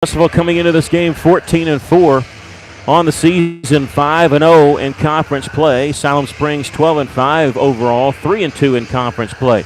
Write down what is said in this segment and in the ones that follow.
Russellville coming into this game 14-4 on the season, 5-0 in conference play. Siloam Springs 12-5 overall, 3-2 in conference play.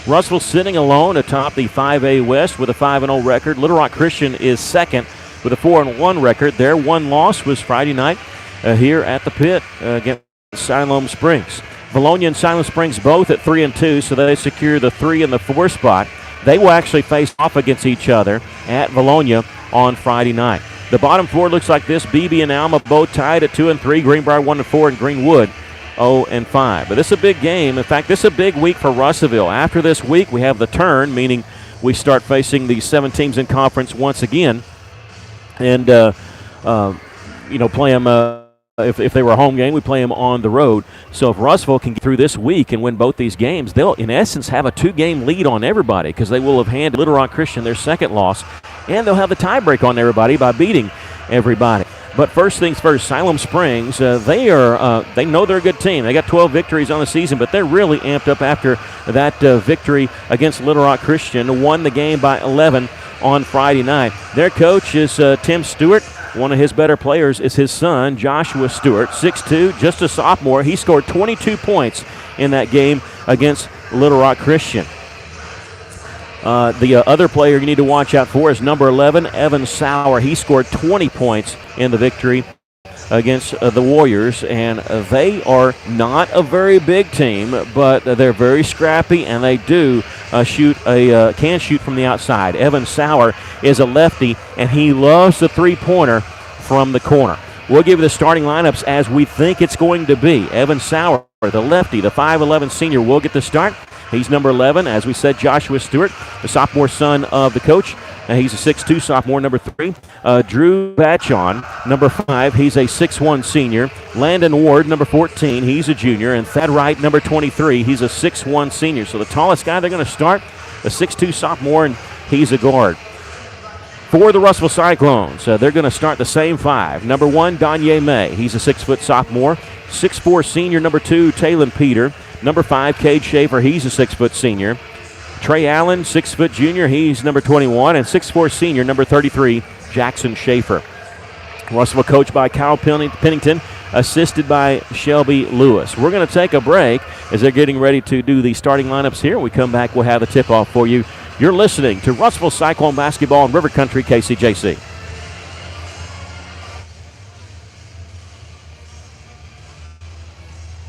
Russellville sitting alone atop the 5A West with a 5-0 record. Little Rock Christian is second with a 4-1 record. Their one loss was Friday night here at the pit against Siloam Springs. Vilonia and Siloam Springs both at 3-2, so they secure the 3 and the 4 spot. They will actually face off against each other at Vilonia on Friday night. The bottom four looks like this. BB and Alma both tied at 2-3. Greenbrier 1-4, and Greenwood 0-5. But this is a big game. In fact, this is a big week for Russellville. After this week, we have the turn, meaning we start facing the 7 teams in conference once again, and play them. If they were a home game, we play them on the road. So if Russellville can get through this week and win both these games, they'll, in essence, have a 2-game lead on everybody because they will have handed Little Rock Christian their second loss, and they'll have the tiebreak on everybody by beating everybody. But first things first, Siloam Springs, they know they're a good team. They got 12 victories on the season, but they're really amped up after that victory against Little Rock Christian. Won the game by 11 on Friday night. Their coach is Tim Stewart. One of his better players is his son, Joshua Stewart, 6'2", just a sophomore. He scored 22 points in that game against Little Rock Christian. The other player you need to watch out for is number 11, Evan Sauer. He scored 20 points in the victory against the Warriors, and they are not a very big team, but they're very scrappy, and they do can shoot from the outside. Evan Sauer is a lefty, and he loves the three-pointer from the corner. We'll give you the starting lineups as we think it's going to be. Evan Sauer, the lefty, the 5'11 senior, will get the start. He's number 11, as we said, Joshua Stewart, the sophomore son of the coach. He's a 6'2 sophomore, number 3. Drew Batchon, number 5. He's a 6'1 senior. Landon Ward, number 14. He's a junior. And Thad Wright, number 23. He's a 6'1 senior. So the tallest guy they're going to start, a 6'2 sophomore, and he's a guard. For the Russellville Cyclones, they're going to start the same 5. Number 1, Danye May. He's a 6-foot sophomore. 6'4 senior, number 2, Taylon Peter. Number 5, Cade Schaefer. He's a 6-foot senior. Trey Allen, 6-foot junior. He's number 21. And 6'4 senior, number 33, Jackson Schaefer. Russellville coached by Kyle Pennington, assisted by Shelby Lewis. We're going to take a break as they're getting ready to do the starting lineups here. When we come back, we'll have the tip-off for you. You're listening to Russellville Cyclone Basketball in River Country, KCJC.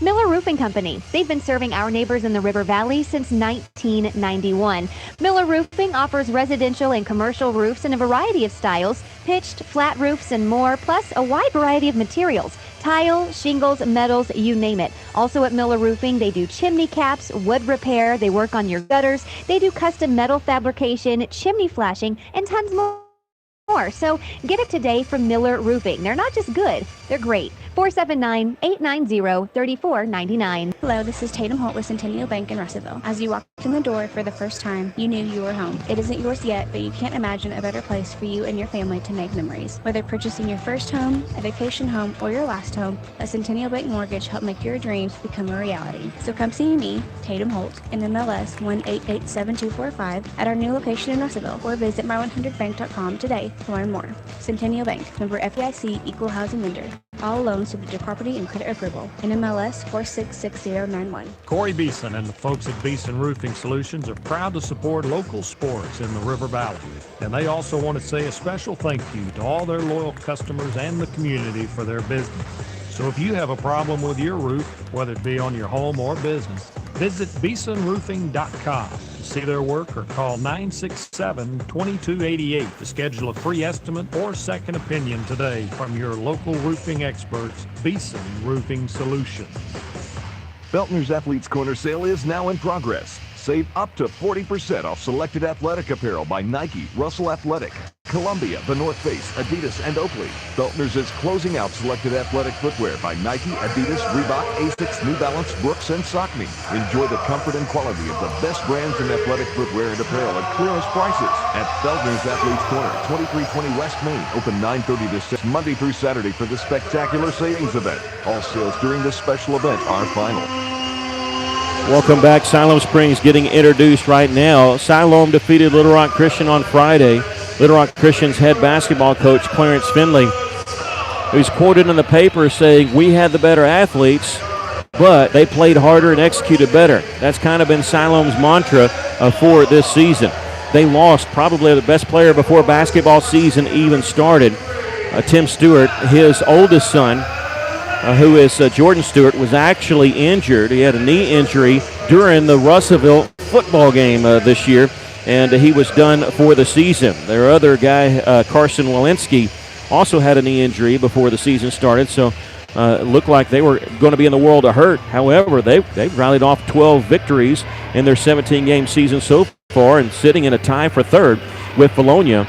Miller Roofing Company. They've been serving our neighbors in the River Valley since 1991. Miller Roofing offers residential and commercial roofs in a variety of styles, pitched, flat roofs, and more, plus a wide variety of materials. Tile, shingles, metals, you name it. Also at Miller Roofing, they do chimney caps, wood repair, they work on your gutters, they do custom metal fabrication, chimney flashing, and tons more. So get it today from Miller Roofing. They're not just good, they're great. 479-890-3499. Hello, this is Tatum Holt with Centennial Bank in Russellville. As you walked in the door for the first time, you knew you were home. It isn't yours yet, but you can't imagine a better place for you and your family to make memories. Whether purchasing your first home, a vacation home, or your last home, a Centennial Bank mortgage helped make your dreams become a reality. So come see me, Tatum Holt, in MLS 1887245 at our new location in Russellville, or visit my100bank.com today to learn more. Centennial Bank, member FDIC, equal housing lender. All loans subject to property and credit approval. NMLS 466091. Corey Beeson and the folks at Beeson Roofing Solutions are proud to support local sports in the River Valley. And they also want to say a special thank you to all their loyal customers and the community for their business. So if you have a problem with your roof, whether it be on your home or business, visit BeesonRoofing.com to see their work or call 967-2288 to schedule a free estimate or second opinion today from your local roofing experts, Beeson Roofing Solutions. Beltner's Athletes Corner sale is now in progress. Save up to 40% off selected athletic apparel by Nike, Russell Athletic, Columbia, The North Face, Adidas, and Oakley. Beltner's is closing out selected athletic footwear by Nike, Adidas, Reebok, Asics, New Balance, Brooks, and Saucony. Enjoy the comfort and quality of the best brands in athletic footwear and apparel at clearance prices at Beltner's Athletes Corner, 2320 West Main. Open 9:30 to 6 Monday through Saturday for the spectacular savings event. All sales during this special event are final. Welcome back. Siloam Springs getting introduced right now. Siloam defeated Little Rock Christian on Friday Little Rock Christian's head basketball coach, Clarence Finley, who's quoted in the paper saying, "We had the better athletes, but they played harder and executed better." That's kind of been Siloam's mantra for this season. They lost probably the best player before basketball season even started. Tim Stewart, his oldest son, who is Jordan Stewart, was actually injured. He had a knee injury during the Russellville football game this year, and he was done for the season. Their other guy, Carson Walensky, also had a knee injury before the season started, so it looked like they were going to be in the world of hurt. However, they've rallied off 12 victories in their 17-game season so far and sitting in a tie for third with Bologna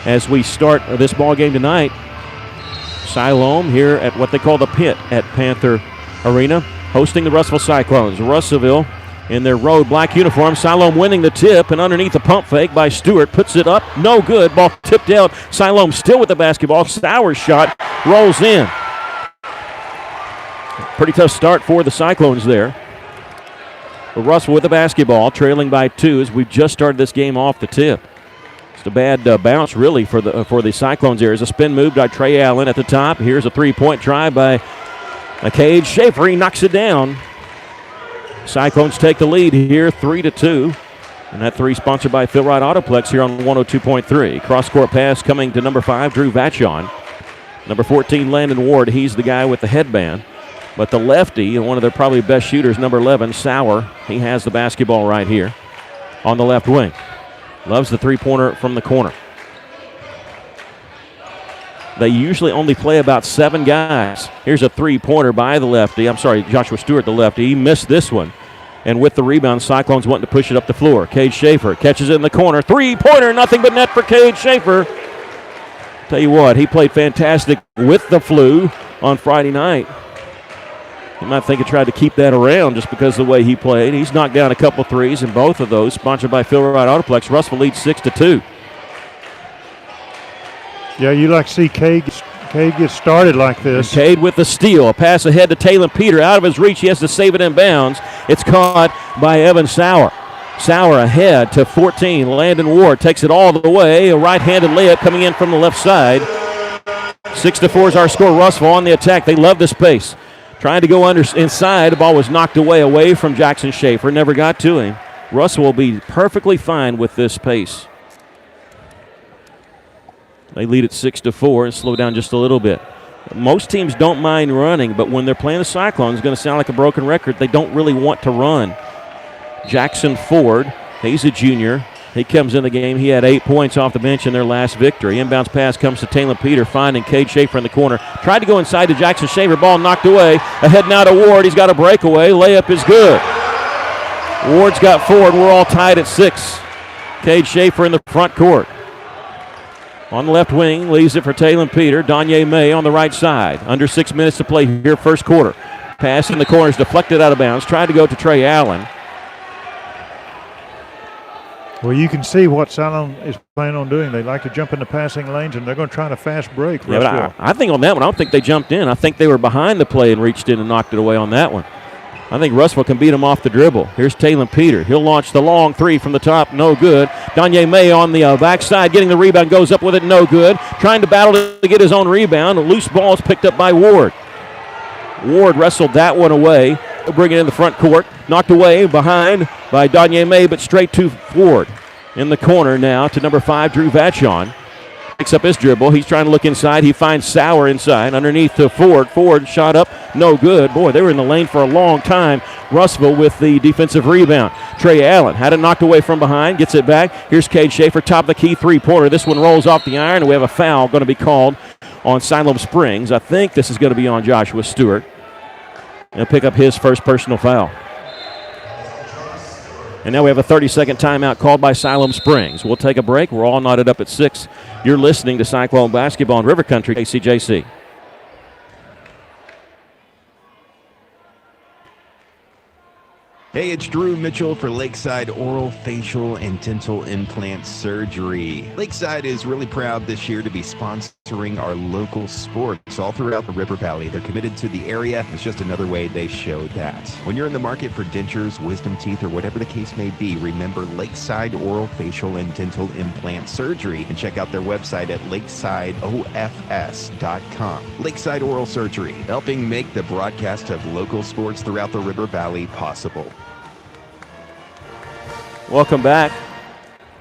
as we start this ball game tonight. Siloam here at what they call the pit at Panther Arena, hosting the Russellville Cyclones. Russellville in their road black uniform. Siloam winning the tip, and underneath the pump fake by Stewart. Puts it up, no good. Ball tipped out. Siloam still with the basketball. Sauer's shot rolls in. Pretty tough start for the Cyclones there. But Russell with the basketball, trailing by 2 as we've just started this game off the tip. Just a bad bounce, really, for the Cyclones here. There's a spin move by Trey Allen at the top. Here's a three-point try by Cade Schaefer. He knocks it down. Cyclones take the lead here, 3-2. And that three sponsored by Phil Wright Autoplex here on 102.3. Cross-court pass coming to number 5, Drew Vachon. Number 14, Landon Ward. He's the guy with the headband. But the lefty, and one of their probably best shooters, number 11, Sauer, he has the basketball right here on the left wing. Loves the three-pointer from the corner. They usually only play about 7 guys. Here's a three-pointer by the lefty. I'm sorry, Joshua Stewart, the lefty. He missed this one. And with the rebound, Cyclones wanting to push it up the floor. Cade Schaefer catches it in the corner. Three-pointer, nothing but net for Cade Schaefer. Tell you what, he played fantastic with the flu on Friday night. You might think he tried to keep that around just because of the way he played. He's knocked down a couple threes, and both of those sponsored by Phil Wright Autoplex. Russell leads 6-2. Yeah, you like to see Cade get started like this. And Cade with the steal. A pass ahead to Talon Peter. Out of his reach. He has to save it in bounds. It's caught by Evan Sauer. Sauer ahead to 14. Landon Ward takes it all the way. A right-handed layup coming in from the left side. 6-4 is our score. Russellville on the attack. They love this pace. Trying to go inside. The ball was knocked away from Jackson Schaefer. Never got to him. Russell will be perfectly fine with this pace. They lead at 6-4 and slow down just a little bit. Most teams don't mind running, but when they're playing the Cyclones, it's going to sound like a broken record. They don't really want to run. Jackson Ford, he's a junior. He comes in the game. He had 8 points off the bench in their last victory. Inbounds pass comes to Talon Peter, finding Cade Schaefer in the corner. Tried to go inside to Jackson Schaefer. Ball knocked away. Ahead now to Ward. He's got a breakaway. Layup is good. Ward's got 4, and we're all tied at 6. Cade Schaefer in the front court. On the left wing, leaves it for Talon Peter. Danye May on the right side. Under 6 minutes to play here, first quarter. Pass in the corner is deflected out of bounds. Tried to go to Trey Allen. Well, you can see what Siloam is planning on doing. They like to jump into passing lanes, and they're going to try to fast break. Yeah, but I think on that one, I don't think they jumped in. I think they were behind the play and reached in and knocked it away on that one. I think Russellville can beat him off the dribble. Here's Talon Peter. He'll launch the long three from the top. No good. Danye May on the backside getting the rebound. Goes up with it. No good. Trying to battle to get his own rebound. A loose ball is picked up by Ward. Ward wrestled that one away. He'll bring it in the front court. Knocked away behind by Danye May, but straight to Ward. In the corner now to number 5, Drew Vachon. Picks up his dribble. He's trying to look inside. He finds Sauer inside. Underneath to Ford. Ford shot up. No good. Boy, they were in the lane for a long time. Russellville with the defensive rebound. Trey Allen had it knocked away from behind. Gets it back. Here's Cade Schaefer. Top of the key three-pointer. This one rolls off the iron, and we have a foul going to be called on Siloam Springs. I think this is going to be on Joshua Stewart. He'll pick up his first personal foul. And now we have a 30-second timeout called by Siloam Springs. We'll take a break. We're all knotted up at 6. You're listening to Cyclone Basketball in River Country, KCJC. Hey, it's Drew Mitchell for Lakeside Oral, Facial, and Dental Implant Surgery. Lakeside is really proud this year to be sponsoring our local sports all throughout the River Valley. They're committed to the area. It's just another way they show that. When you're in the market for dentures, wisdom teeth, or whatever the case may be, remember Lakeside Oral, Facial, and Dental Implant Surgery, and check out their website at lakesideofs.com. Lakeside Oral Surgery, helping make the broadcast of local sports throughout the River Valley possible. Welcome back.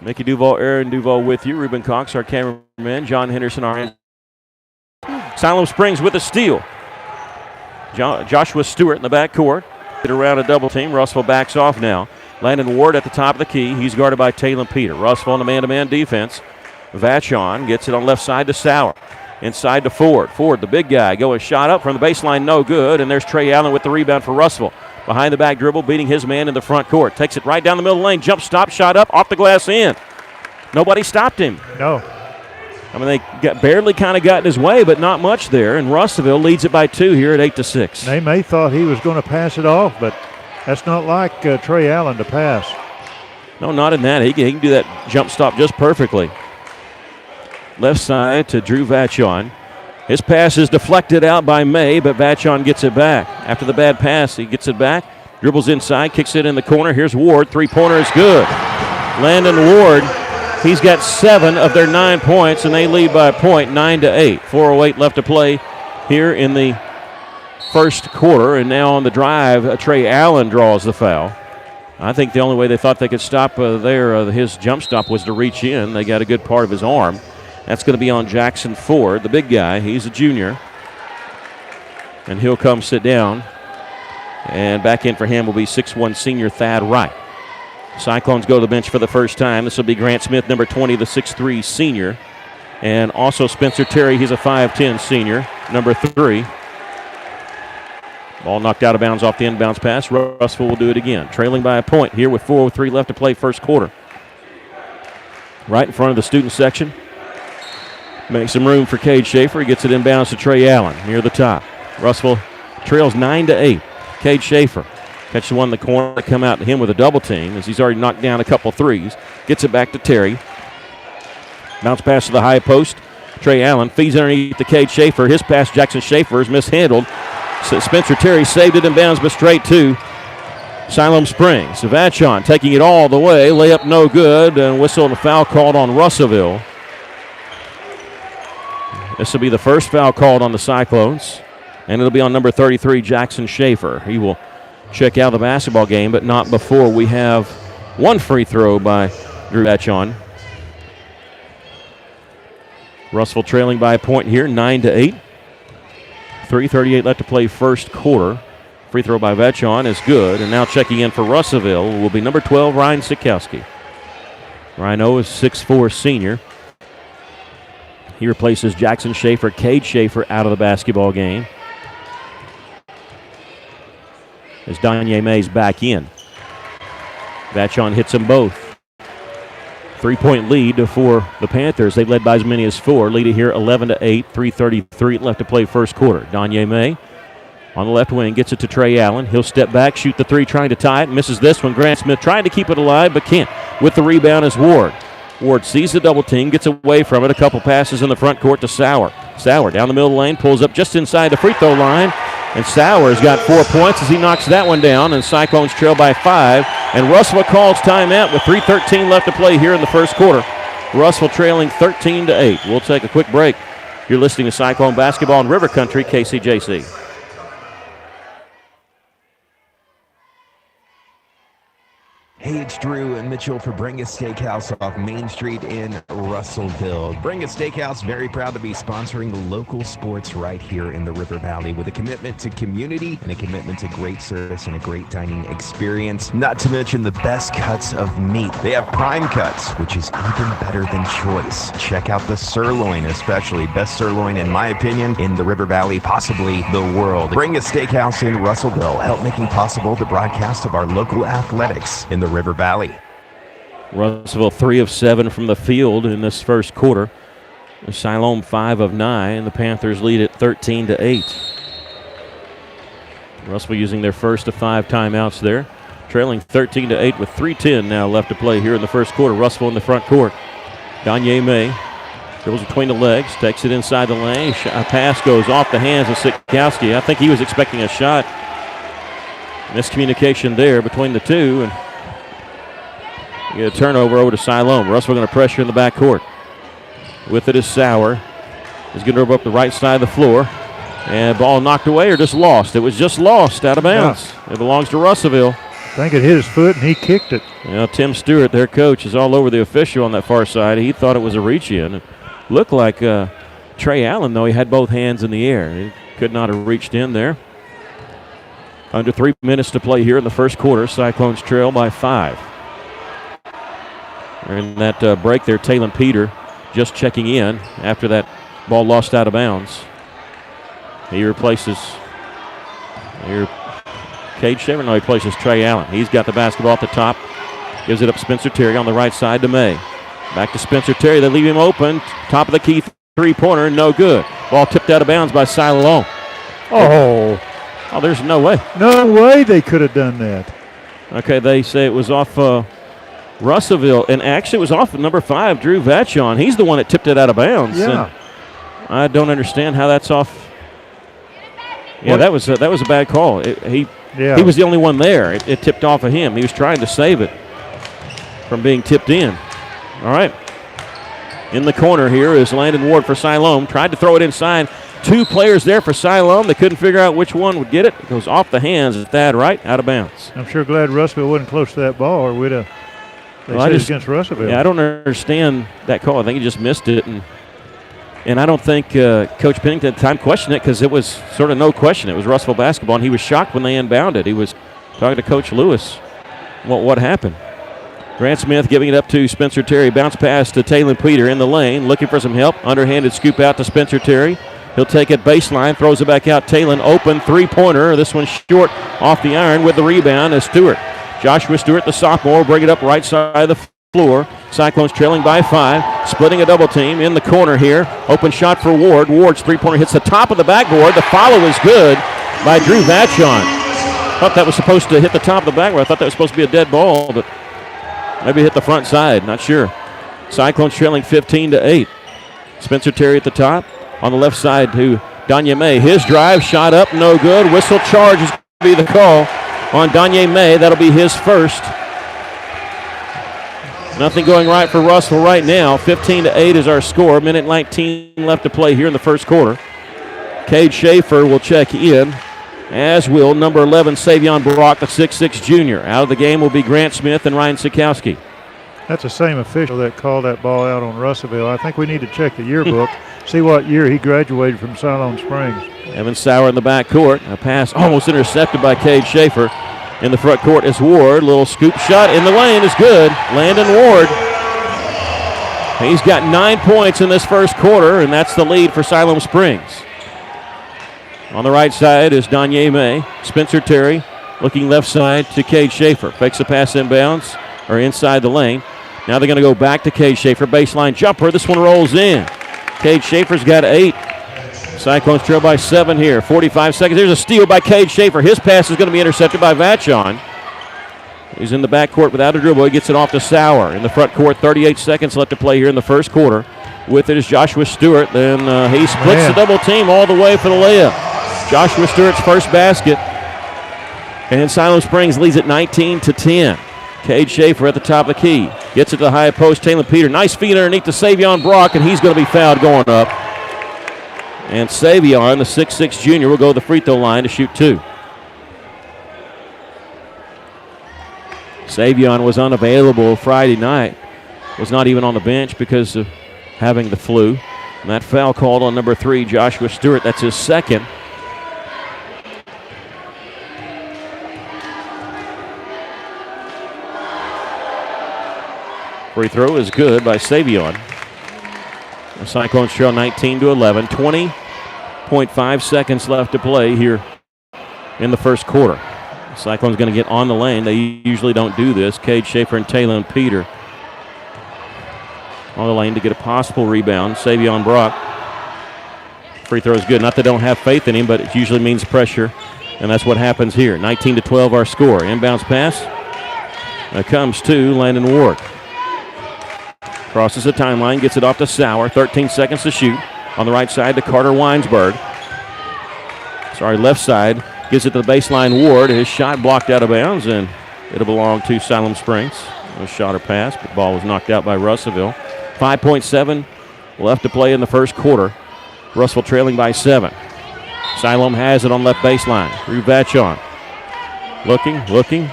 Mickey Duval, Aaron Duval with you. Ruben Cox, our cameraman. John Henderson, our Siloam Springs with a steal. Joshua Stewart in the backcourt. Get around a double team. Russell backs off now. Landon Ward at the top of the key. He's guarded by Taylor Peter. Russell on the man-to-man defense. Vachon gets it on left side to Sauer. Inside to Ford. Ford, the big guy, going shot up from the baseline, no good. And there's Trey Allen with the rebound for Russell. Behind the back dribble, beating his man in the front court. Takes it right down the middle of the lane. Jump stop, shot up, off the glass in. Nobody stopped him. No. I mean, they barely kind of got in his way, but not much there. And Russellville leads it by 2 here at 8-6. They may thought he was going to pass it off, but that's not like Trey Allen to pass. No, not in that. He can do that jump stop just perfectly. Left side to Drew Vachon. His pass is deflected out by May, but Vachon gets it back. After the bad pass, he gets it back, dribbles inside, kicks it in the corner. Here's Ward. Three-pointer is good. Landon Ward, he's got 7 of their 9 points, and they lead by a point, 9-8. 4:08 left to play here in the first quarter, and now on the drive, Trey Allen draws the foul. I think the only way they thought they could stop his jump stop was to reach in. They got a good part of his arm. That's going to be on Jackson Ford, the big guy. He's a junior. And he'll come sit down. And back in for him will be 6'1" senior Thad Wright. Cyclones go to the bench for the first time. This will be Grant Smith, number 20, the 6'3" senior. And also Spencer Terry, he's a 5'10" senior, number 3. Ball knocked out of bounds off the inbounds pass. Russell will do it again. Trailing by a point here with 4:03 left to play first quarter. Right in front of the student section. Makes some room for Cade Schaefer. He gets it inbounds to Trey Allen near the top. Russell trails 9-8. Cade Schaefer catches one in the corner. They come out to him with a double team as he's already knocked down a couple threes. Gets it back to Terry. Bounce pass to the high post. Trey Allen feeds underneath to Cade Schaefer. His pass, Jackson Schaefer, is mishandled. So Spencer Terry saved it inbounds, but straight to Siloam Springs. Vachon taking it all the way. Layup no good. And whistle and a foul called on Russellville. This will be the first foul called on the Cyclones, and it'll be on number 33, Jackson Schaefer. He will check out the basketball game, but not before we have one free throw by Drew Vachon. Russell trailing by a point here, 9-8. 3:38 left to play first quarter. Free throw by Vachon is good, and now checking in for Russellville will be number 12, Ryan Sikowski. Rhino is 6'4" senior. He replaces Jackson Schaefer, Cade Schaefer out of the basketball game. As Danye May's back in. Vachon hits them both. 3-point lead for the Panthers. They've led by as many as 4. Lead it here 11-8, 3:33 left to play first quarter. Danye May on the left wing gets it to Trey Allen. He'll step back, shoot the 3, trying to tie it. Misses this one. Grant Smith trying to keep it alive, but can't. With the rebound is Ward. Ward sees the double team, gets away from it. A couple passes in the front court to Sauer. Sauer down the middle of the lane, pulls up just inside the free throw line. And Sauer's got 4 points as he knocks that one down. And Cyclones trail by 5. And Russell calls timeout with 3:13 left to play here in the first quarter. Russell trailing 13-8. We'll take a quick break. You're listening to Cyclone Basketball in River Country, KCJC. Hey, it's Drew and Mitchell for Bring a Steakhouse off Main Street in Russellville. Bring a Steakhouse, very proud to be sponsoring the local sports right here in the River Valley with a commitment to community and a commitment to great service and a great dining experience. Not to mention the best cuts of meat. They have prime cuts, which is even better than choice. Check out the sirloin, especially. Best sirloin, in my opinion, in the River Valley, possibly the world. Bring a Steakhouse in Russellville. Help making possible the broadcast of our local athletics in the River Valley. Russellville 3 of 7 from the field in this first quarter. Siloam 5 of 9. The Panthers lead at 13-8. Russellville using their first of 5 timeouts there. trailing 13-8 with 3:10 now left to play here in the first quarter. Russell in the front court. Danye May dribbles between the legs, takes it inside the lane. A pass goes off the hands of Sitkowski. I think he was expecting a shot. Miscommunication there between the two, and you get a turnover over to Siloam. Russell going to pressure in the backcourt. With it is Sauer. He's going to dribble up the right side of the floor. And ball knocked away or just lost. It was just lost out of bounds. Yeah. It belongs to russellville. I think it hit his foot and he kicked it. Tim Stewart, their coach, is all over the official on that far side. He thought it was a reach in. It looked like Trey Allen, though, he had both hands in the air. He could not have reached in there. Under 3 minutes to play here in the first quarter. Cyclones trail by 5. In that break there, Talon Peter just checking in after that ball lost out of bounds. He replaces Cade Shaver. No, he replaces Trey Allen. He's got the basketball at the top. Gives it up Spencer Terry on the right side to May. Back to Spencer Terry. They leave him open. Top of the key three-pointer. No good. Ball tipped out of bounds by Siloam. Oh, there's no way. No way they could have done that. Okay, they say it was off Russellville. And actually it was off number 5, Drew Vachon. He's the one that tipped it out of bounds. Yeah. And I don't understand how that's off. Yeah, that was a bad call. He was the only one there. It tipped off of him. He was trying to save it from being tipped in. All right. In the corner here is Landon Ward for Siloam. Tried to throw it inside. 2 players there for Siloam. They couldn't figure out which one would get it. It goes off the hands of Thad Wright, out of bounds. I'm sure glad Russellville wasn't close to that ball, or we'd have against Russellville. Yeah, I don't understand that call. I think he just missed it. And I don't think Coach Pennington at the time questioned it because it was sort of no question. It was Russellville basketball, and he was shocked when they inbounded. He was talking to Coach Lewis what happened. Grant Smith giving it up to Spencer Terry. Bounce pass to Talon Peter in the lane, looking for some help. Underhanded scoop out to Spencer Terry. He'll take it baseline, throws it back out. Talon open three-pointer. This one's short off the iron with the rebound as Stewart. Joshua Stewart, the sophomore, bring it up right side of the floor. Cyclones trailing by 5, splitting a double team in the corner here. Open shot for Ward. Ward's three-pointer hits the top of the backboard. The follow is good by Drew Vachon. Thought that was supposed to hit the top of the backboard. I thought that was supposed to be a dead ball, but maybe hit the front side. Not sure. Cyclones trailing 15-8. Spencer Terry at the top. On the left side to Danye May. His drive, shot up, no good. Whistle charge is going to be the call on Danye May. That'll be his first. Nothing going right for Russell right now. 15-8 is our score. Minute 19 left to play here in the first quarter. Cade Schaefer will check in, as will number 11, Savion Brock, the 6'6 junior. Out of the game will be Grant Smith and Ryan Sikowski. That's the same official that called that ball out on Russellville. I think we need to check the yearbook, see what year he graduated from Siloam Springs. Evan Sauer in the backcourt. A pass almost intercepted by Cade Schaefer. In the front court is Ward. Little scoop shot in the lane is good. Landon Ward. He's got 9 points in this first quarter, and that's the lead for Siloam Springs. On the right side is Danye May. Spencer Terry looking left side to Cade Schaefer. Fakes a pass inbounds or inside the lane. Now they're going to go back to Cade Schaefer. Baseline jumper. This one rolls in. Cade Schaefer's got 8. Cyclones trail by 7 here. 45 seconds. There's a steal by Cade Schaefer. His pass is going to be intercepted by Vachon. He's in the backcourt without a dribble. He gets it off to Sauer. In the front court, 38 seconds left to play here in the first quarter. With it is Joshua Stewart. Then he splits the double team all the way for the layup. Joshua Stewart's first basket. And Siloam Springs leads it 19-10. Cade Schaefer at the top of the key. Gets it to the high post. Talon Peter. Nice feed underneath to Savion Brock, and he's going to be fouled going up. And Savion, the 6'6 junior, will go to the free throw line to shoot 2. Savion was unavailable Friday night. Was not even on the bench because of having the flu. And that foul called on number 3, Joshua Stewart. That's his second. Free throw is good by Savion. The Cyclones trail 19-11. 20.5 seconds left to play here in the first quarter. The Cyclones going to get on the lane. They usually don't do this. Cade Schaefer and Talon Peter on the lane to get a possible rebound. Savion Brock. Free throw is good. Not that they don't have faith in him, but it usually means pressure, and that's what happens here. 19-12 our score. Inbounds pass. comes to Landon Ward. Crosses the timeline, gets it off to Sauer. 13 seconds to shoot. On the right side to Carter Weinsberg. Left side. Gives it to the baseline Ward. His shot blocked out of bounds, and it'll belong to Siloam Springs. A shot or pass, but the ball was knocked out by Russellville. 5.7 left to play in the first quarter. Russell trailing by 7. Siloam has it on left baseline. Drew Vachon. Looking.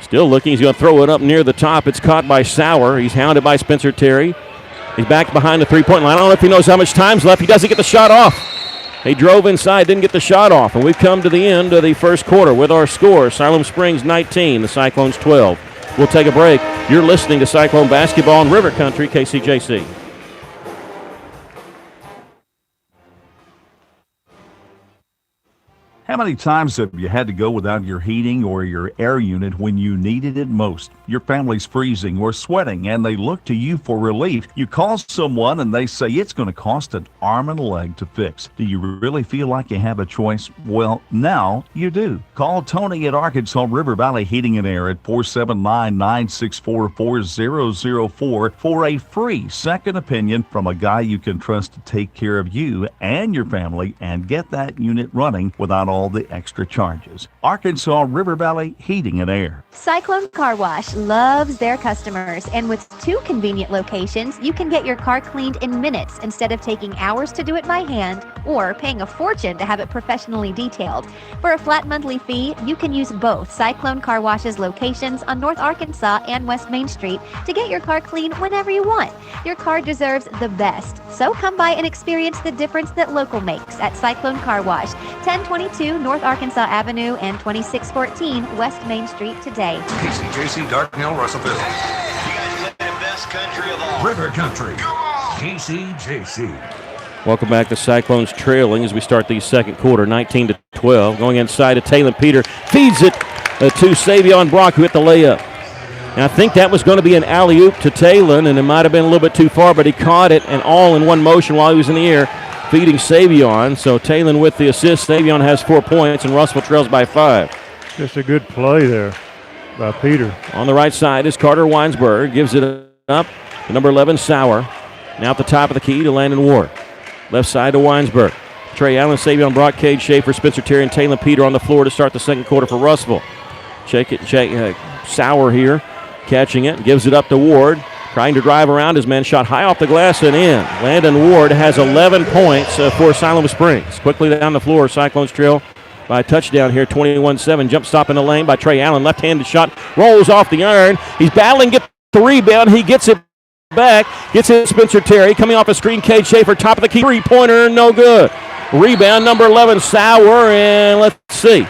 Still looking. He's going to throw it up near the top. It's caught by Sauer. He's hounded by Spencer Terry. He's back behind the three-point line. I don't know if he knows how much time's left. He doesn't get the shot off. He drove inside, didn't get the shot off. And we've come to the end of the first quarter with our score. Siloam Springs 19, the Cyclones 12. We'll take a break. You're listening to Cyclone Basketball in River Country, KCJC. How many times have you had to go without your heating or your air unit when you needed it most? Your family's freezing or sweating and they look to you for relief. You call someone and they say it's going to cost an arm and a leg to fix. Do you really feel like you have a choice? Well, now you do. Call Tony at Arkansas River Valley Heating and Air at 479-964-4004 for a free second opinion from a guy you can trust to take care of you and your family and get that unit running without all the extra charges. Arkansas River Valley Heating and Air. Cyclone Car Wash loves their customers, and with 2 convenient locations, you can get your car cleaned in minutes instead of taking hours to do it by hand or paying a fortune to have it professionally detailed. For a flat monthly fee, you can use both Cyclone Car Wash's locations on North Arkansas and West Main Street to get your car cleaned whenever you want. Your car deserves the best, so come by and experience the difference that local makes at Cyclone Car Wash, 1022 North Arkansas Avenue and 2614 West Main Street today. KCJC, Darknell, Russellville. You guys live in the best country of all. River Country. KCJC. Welcome back to Cyclones trailing as we start the second quarter, 19-12. Going inside to Talon Peter. Feeds it to Savion Brock, who hit the layup. And I think that was going to be an alley-oop to Talon, and it might have been a little bit too far, but he caught it and all in one motion while he was in the air, feeding Savion. So Talon with the assist. Savion has 4 points, and Russell trails by 5. Just a good play there by Peter. On the right side is Carter Weinsberg. Gives it up to number 11, Sauer. Now at the top of the key to Landon Ward. Left side to Weinsberg. Trey Allen, Savion Brock, Cade Schaefer, Spencer Terry, and Talon Peter on the floor to start the second quarter for Russellville. Sauer here, catching it, gives it up to Ward. Trying to drive around his man, shot high off the glass and in. Landon Ward has 11 points for Siloam Springs. Quickly down the floor, Cyclones trail by a touchdown here, 21-7. Jump stop in the lane by Trey Allen. Left-handed shot, rolls off the iron. He's battling, gets the rebound. He gets it back, gets it Spencer Terry. Coming off a screen, Cade Schaefer, top of the key. Three-pointer, no good. Rebound, number 11, Sauer, and let's see.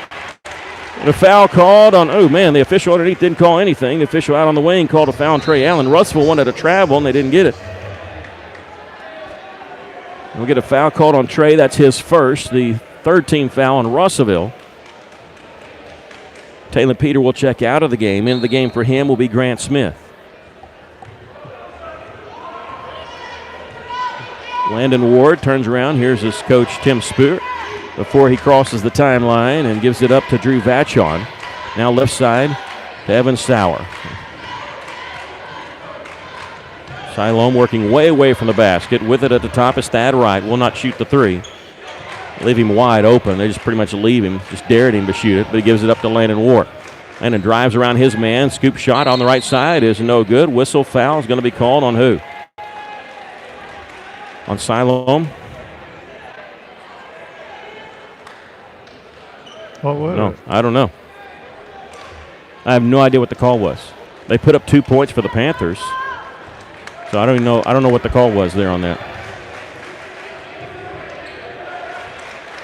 A foul called on, the official underneath didn't call anything. The official out on the wing called a foul on Trey Allen. Russellville wanted a travel, and they didn't get it. We'll get a foul called on Trey. That's his first. The third team foul on Russellville. Talon Peter will check out of the game. Into the game for him will be Grant Smith. Landon Ward turns around. Here's his coach, Tim Spear, before he crosses the timeline and gives it up to Drew Vachon. Now left side to Evan Sauer. Siloam working way away from the basket. With it at the top is Thad Wright. Will not shoot the three. Leave him wide open. They just pretty much leave him, just dared him to shoot it, but he gives it up to Landon Ward. Landon drives around his man. Scoop shot on the right side is no good. Whistle foul is going to be called on who? On Siloam. What was No, it? I don't know. I have no idea what the call was. They put up 2 points for the Panthers. So I don't even know. I don't know what the call was there on that.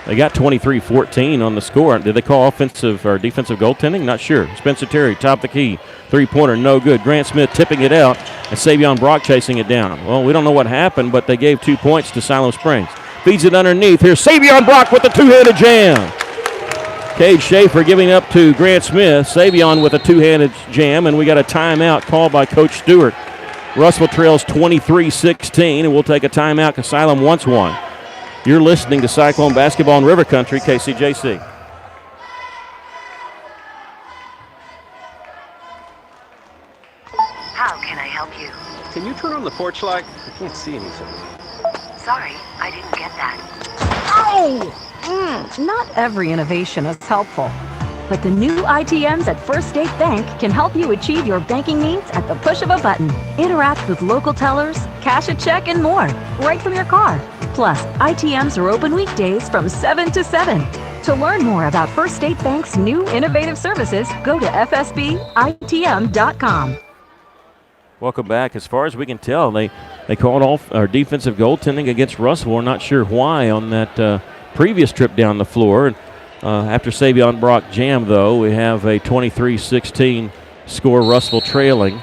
They got 23-14 on the score. Did they call offensive or defensive goaltending? Not sure. Spencer Terry, top of the key. Three-pointer, no good. Grant Smith tipping it out, and Savion Brock chasing it down. Well, we don't know what happened, but they gave 2 points to Siloam Springs. Feeds it underneath. Here's Savion Brock with the two-handed jam. Cade Schaefer giving up to Grant Smith. Savion with a two-handed jam, and we got a timeout called by Coach Stewart. Russellville trails 23-16, and we'll take a timeout because Siloam wants one. You're listening to Cyclone Basketball in River Country, KCJC. porch like? I can't see anything. Sorry, I didn't get that. Not every innovation is helpful. But the new ITMs at First State Bank can help you achieve your banking needs at the push of a button. Interact with local tellers, cash a check, and more, right from your car. Plus, ITMs are open weekdays from 7 to 7. To learn more about First State Bank's new innovative services, go to fsbitm.com. Welcome back. As far as we can tell, they called off our defensive goaltending against Russell. We're not sure why on that previous trip down the floor. After Savion Brock jammed, though, we have a 23-16 score, Russell trailing.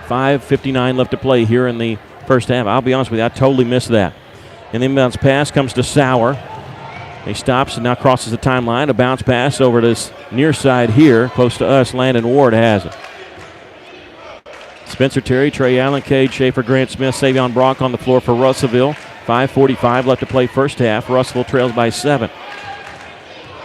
5:59 left to play here in the first half. I'll be honest with you, I totally missed that. And the inbounds pass comes to Sauer. He stops and now crosses the timeline. A bounce pass over to this near side here, close to us. Landon Ward has it. Spencer Terry, Trey Allen, Cade Schaefer, Grant Smith, Savion Brock on the floor for Russellville. 5:45 left to play first half. Russellville trails by 7.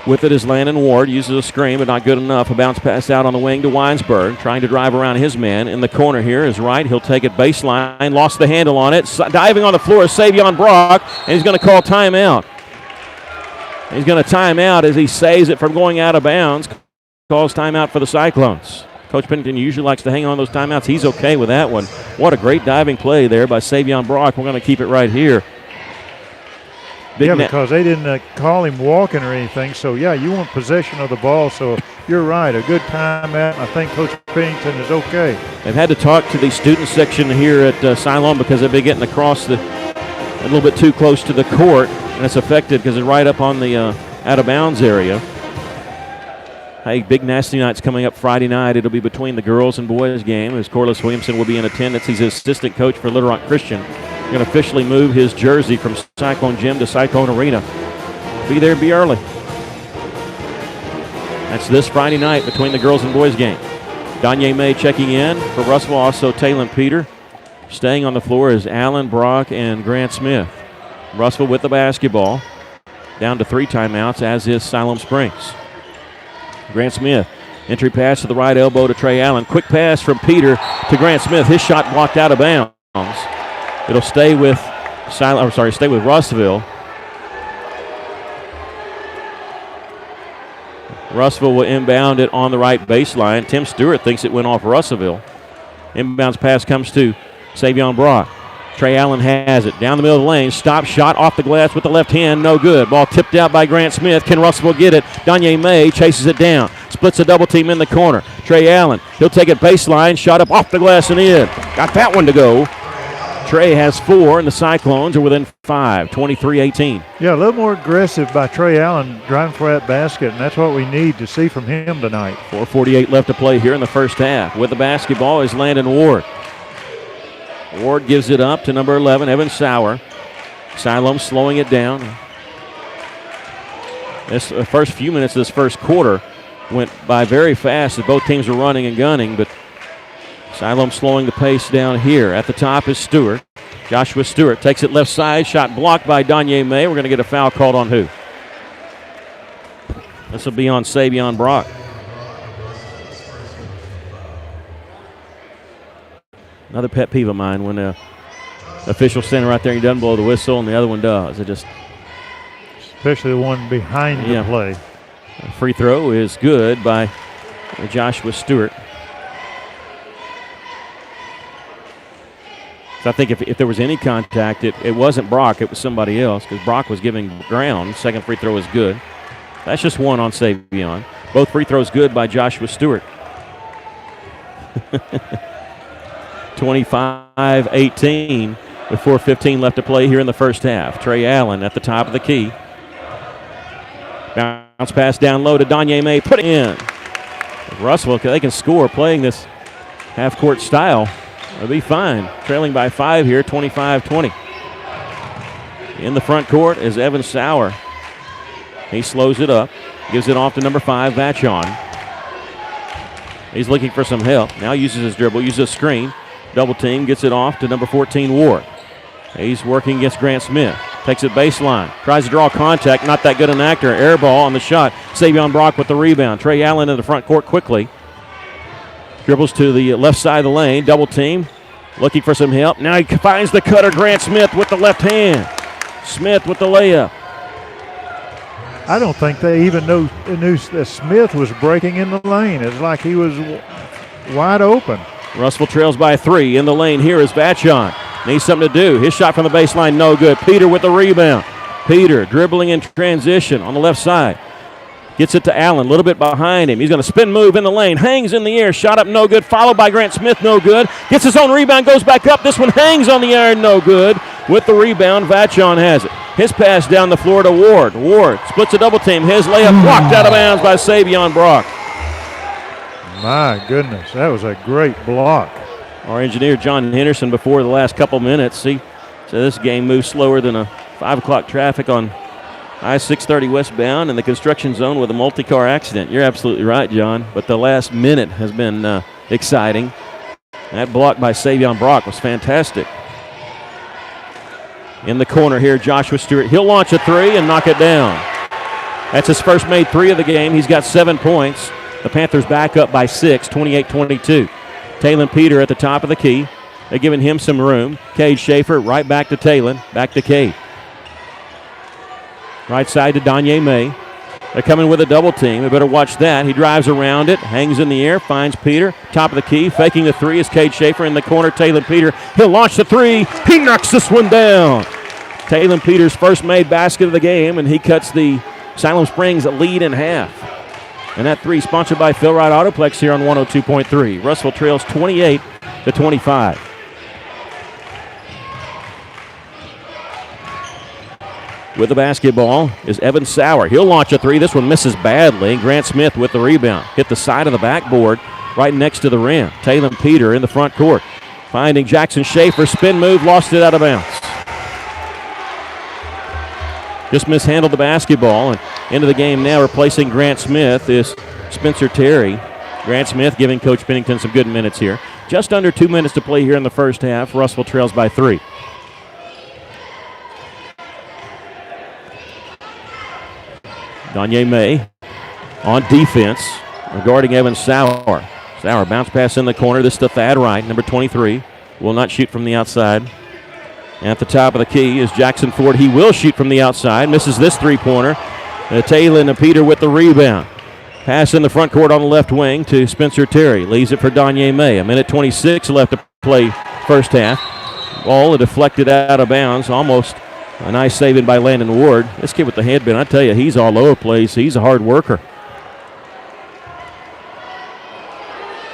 With it is Landon Ward, uses a screen, but not good enough. A bounce pass out on the wing to Weinsberg, trying to drive around his man. In the corner here is Wright. He'll take it baseline, lost the handle on it. Diving on the floor is Savion Brock, and he's going to call timeout. He's going to time out as he saves it from going out of bounds. Calls timeout for the Cyclones. Coach Pennington usually likes to hang on those timeouts. He's okay with that one. What a great diving play there by Savion Brock. We're going to keep it right here. Because they didn't call him walking or anything. So, yeah, you want possession of the ball. So, you're right. A good timeout. I think Coach Pennington is okay. They've had to talk to the student section here at Siloam because they've been getting across a little bit too close to the court. And it's affected because it's right up on the out-of-bounds area. Hey, big nasty night's coming up Friday night. It'll be between the girls and boys game as Corliss Williamson will be in attendance. He's assistant coach for Little Rock Christian. Going to officially move his jersey from Cyclone Gym to Cyclone Arena. Be there, be early. That's this Friday night between the girls and boys game. Danye May checking in for Russell, also Taylon Peter. Staying on the floor is Allen, Brock, and Grant Smith. Russell with the basketball. Down to 3 timeouts, as is Siloam Springs. Grant Smith, entry pass to the right elbow to Trey Allen. Quick pass from Peter to Grant Smith. His shot blocked out of bounds. It'll stay with Russellville. Russellville will inbound it on the right baseline. Tim Stewart thinks it went off Russellville. Inbounds pass comes to Savion Brock. Trey Allen has it. Down the middle of the lane. Stop shot off the glass with the left hand. No good. Ball tipped out by Grant Smith. Can Russellville get it? Danye May chases it down. Splits a double team in the corner. Trey Allen. He'll take it baseline. Shot up off the glass and in. Got that one to go. Trey has 4, and the Cyclones are within 5, 23-18. Yeah, a little more aggressive by Trey Allen driving for that basket, and that's what we need to see from him tonight. 4:48 left to play here in the first half. With the basketball is Landon Ward. Ward gives it up to number 11, Evan Sauer. Siloam slowing it down. This first few minutes of this first quarter went by very fast as both teams were running and gunning, but Siloam slowing the pace down here. At the top is Stewart. Joshua Stewart takes it left side. Shot blocked by Danye May. We're going to get a foul called on who? This will be on Savion Brock. Another pet peeve of mine when the official's standing right there and he doesn't blow the whistle and the other one does. Especially the one behind the play. A free throw is good by Joshua Stewart. So I think if there was any contact, it wasn't Brock, it was somebody else because Brock was giving ground. Second free throw is good. That's just one on Savion. Both free throws good by Joshua Stewart. 25-18 with 4:15 left to play here in the first half. Trey Allen at the top of the key. Bounce pass down low to Danye May. Put it in. Russell, they can score playing this half-court style. They'll be fine. Trailing by 5 here, 25-20. In the front court is Evan Sauer. He slows it up. Gives it off to number 5, Vachon. He's looking for some help. Now uses his dribble, uses a screen. Double team, gets it off to number 14, Ward. He's working against Grant Smith. Takes it baseline. Tries to draw contact. Not that good an actor. Air ball on the shot. Savion Brock with the rebound. Trey Allen in the front court quickly. Dribbles to the left side of the lane. Double team. Looking for some help. Now he finds the cutter. Grant Smith with the left hand. Smith with the layup. I don't think they even knew that Smith was breaking in the lane. It's like he was wide open. Russell trails by 3. In the lane here is Vachon. Needs something to do. His shot from the baseline, no good. Peter with the rebound. Peter dribbling in transition on the left side. Gets it to Allen, a little bit behind him. He's going to spin move in the lane. Hangs in the air. Shot up, no good. Followed by Grant Smith, no good. Gets his own rebound, goes back up. This one hangs on the iron, no good. With the rebound, Vachon has it. His pass down the floor to Ward. Ward splits a double team. His layup blocked out of bounds by Savion Brock. My goodness, that was a great block. Our engineer, John Henderson, before the last couple minutes, he said this game moves slower than a 5 o'clock traffic on I-630 westbound in the construction zone with a multi-car accident. You're absolutely right, John, but the last minute has been exciting. That block by Savion Brock was fantastic. In the corner here, Joshua Stewart. He'll launch a 3 and knock it down. That's his first made 3 of the game. He's got 7 points. The Panthers back up by 6, 28-22. Talon Peter at the top of the key. They're giving him some room. Cade Schaefer right back to Talon. Back to Cade. Right side to Danye May. They're coming with a double team. They better watch that. He drives around it, hangs in the air, finds Peter. Top of the key, faking the 3 is Cade Schaefer in the corner. Talon Peter, he'll launch the 3. He knocks this one down. Talon Peter's first made basket of the game, and he cuts the Siloam Springs lead in half. And that 3 sponsored by Phil Wright Autoplex here on 102.3. Russell trails 28-25. With the basketball is Evan Sauer. He'll launch a 3. This one misses badly. Grant Smith with the rebound. Hit the side of the backboard right next to the rim. Talon Peter in the front court. Finding Jackson Schaefer. Spin move. Lost it out of bounds. Just mishandled the basketball. And into the game now replacing Grant Smith is Spencer Terry. Grant Smith giving Coach Pennington some good minutes here. Just under 2 minutes to play here in the first half. Russell trails by 3. Danye May on defense regarding Evan Sauer. Sauer bounce pass in the corner. This to Thad Wright, number 23. Will not shoot from the outside. At the top of the key is Jackson Ford. He will shoot from the outside. Misses this three-pointer. Talon and Peter with the rebound. Pass in the front court on the left wing to Spencer Terry. Leaves it for Danye May. 1:26 left to play first half. Ball deflected out of bounds. Almost a nice saving by Landon Ward. This kid with the headband, I tell you, he's all over the place. He's a hard worker.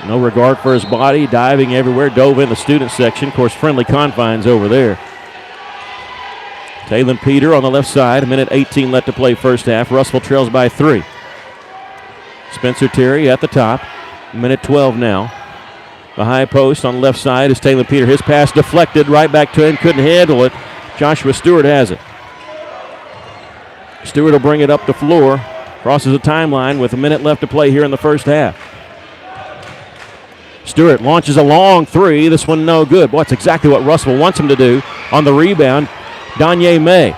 No regard for his body, diving everywhere, dove in the student section. Of course, friendly confines over there. Talon Peter on the left side. 1:18 left to play first half. Russell trails by 3. Spencer Terry at the top. 1:12 now. The high post on the left side is Talon Peter. His pass deflected right back to him. Couldn't handle it. Joshua Stewart has it. Stewart will bring it up the floor. Crosses the timeline with a minute left to play here in the first half. Stewart launches a long 3. This one no good. Boy, that's exactly what Russell wants him to do. On the rebound, Danye May.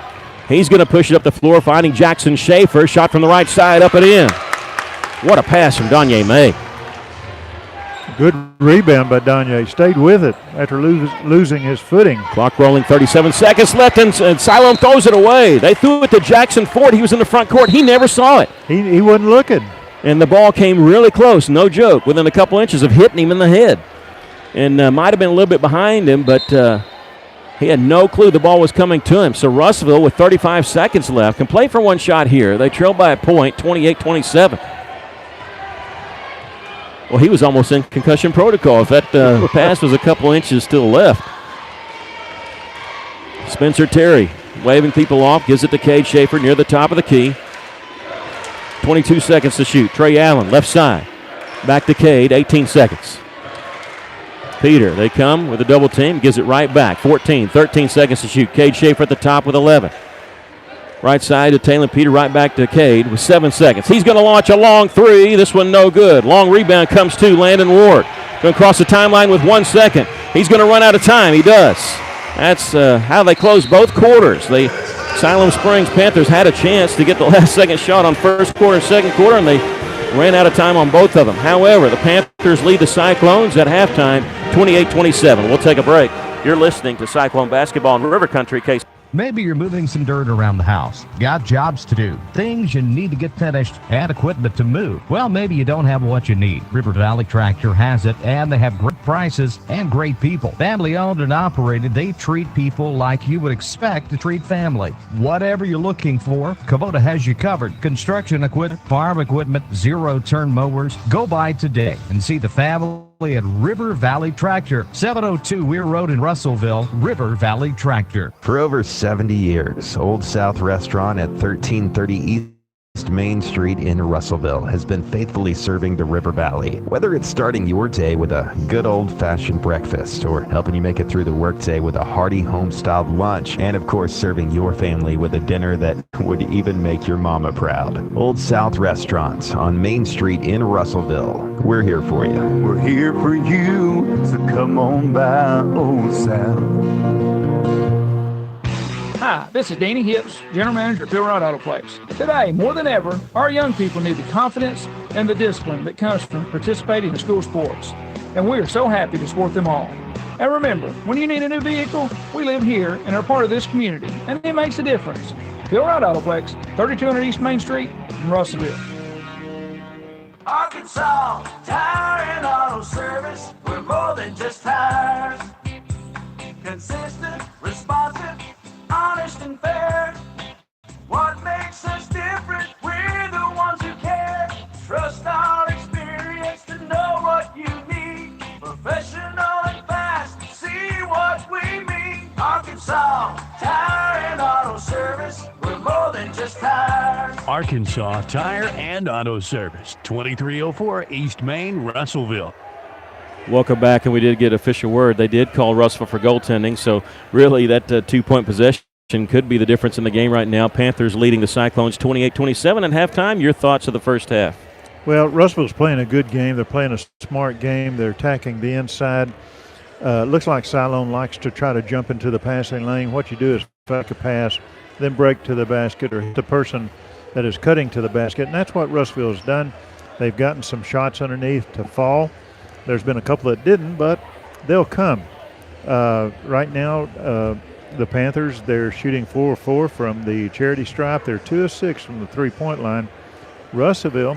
He's going to push it up the floor, finding Jackson Schaefer. Shot from the right side, up and in. What a pass from Danye May. Good rebound by Danye. Stayed with it after losing his footing. Clock rolling, 37 seconds left, and Siloam throws it away. They threw it to Jackson Ford. He was in the front court. He never saw it. He wasn't looking. And the ball came really close, no joke, within a couple inches of hitting him in the head. And might have been a little bit behind him, but he had no clue the ball was coming to him. So Russellville, with 35 seconds left, can play for one shot here. They trail by a point, 28-27. Well, he was almost in concussion protocol if that pass was a couple inches still left. Spencer Terry waving people off, gives it to Cade Schaefer near the top of the key. 22 seconds to shoot. Trey Allen, left side. Back to Cade, 18 seconds. Peter, they come with a double team, gives it right back. 13 seconds to shoot. Cade Schaefer at the top with 11. Right side to Talon Peter, right back to Cade with 7 seconds. He's going to launch a long 3. This one no good. Long rebound comes to Landon Ward. Going to cross the timeline with 1 second. He's going to run out of time. He does. That's how they close both quarters. The Siloam Springs Panthers had a chance to get the last second shot on first quarter and second quarter, and they ran out of time on both of them. However, the Panthers lead the Cyclones at halftime 28-27. We'll take a break. You're listening to Cyclone Basketball in River Country. Case. Maybe you're moving some dirt around the house, got jobs to do, things you need to get finished, and equipment to move. Well, maybe you don't have what you need. River Valley Tractor has it, and they have great prices and great people. Family owned and operated, they treat people like you would expect to treat family. Whatever you're looking for, Kubota has you covered. Construction equipment, farm equipment, zero-turn mowers. Go by today and see the family at River Valley Tractor, 702 Weir Road in Russellville. River Valley Tractor. For over 70 years, Old South Restaurant at 1330 East Main Street in Russellville has been faithfully serving the River Valley. Whether it's starting your day with a good old-fashioned breakfast or helping you make it through the workday with a hearty home-styled lunch, and of course serving your family with a dinner that would even make your mama proud. Old South Restaurant on Main Street in Russellville. We're here for you. We're here for you, so come on by Old South. Hi, this is Danny Hips, General Manager at Bill Wright Auto Place. Today, more than ever, our young people need the confidence and the discipline that comes from participating in school sports. And we are so happy to support them all. And remember, when you need a new vehicle, we live here and are part of this community, and it makes a difference. Bill Wright Autoplex, 3200 East Main Street in Russellville. Arkansas Tire and Auto Service, we're more than just tires. Consistent, responsive, honest and fair. What makes us different? We're the ones who care. Trust our experience to know what you need. Professional and fast, see what we mean. Arkansas Tire and Auto Service, we're more than just tires. Arkansas Tire and Auto Service, 2304 East Main, Russellville. Welcome back, and we did get official word. They did call Russell for goaltending, so really that 2-point possession could be the difference in the game right now. Panthers leading the Cyclones 28-27 at halftime. Your thoughts of the first half? Well, Russellville's playing a good game. They're playing a smart game. They're attacking the inside. Looks like Siloam likes to try to jump into the passing lane. What you do is fake a pass, then break to the basket or hit the person that is cutting to the basket, and that's what Russellville's done. They've gotten some shots underneath to fall. There's been a couple that didn't, but they'll come. Right now, the Panthers, they're shooting 4-4 from the charity stripe. They're 2 of 6 from the three-point line. Russellville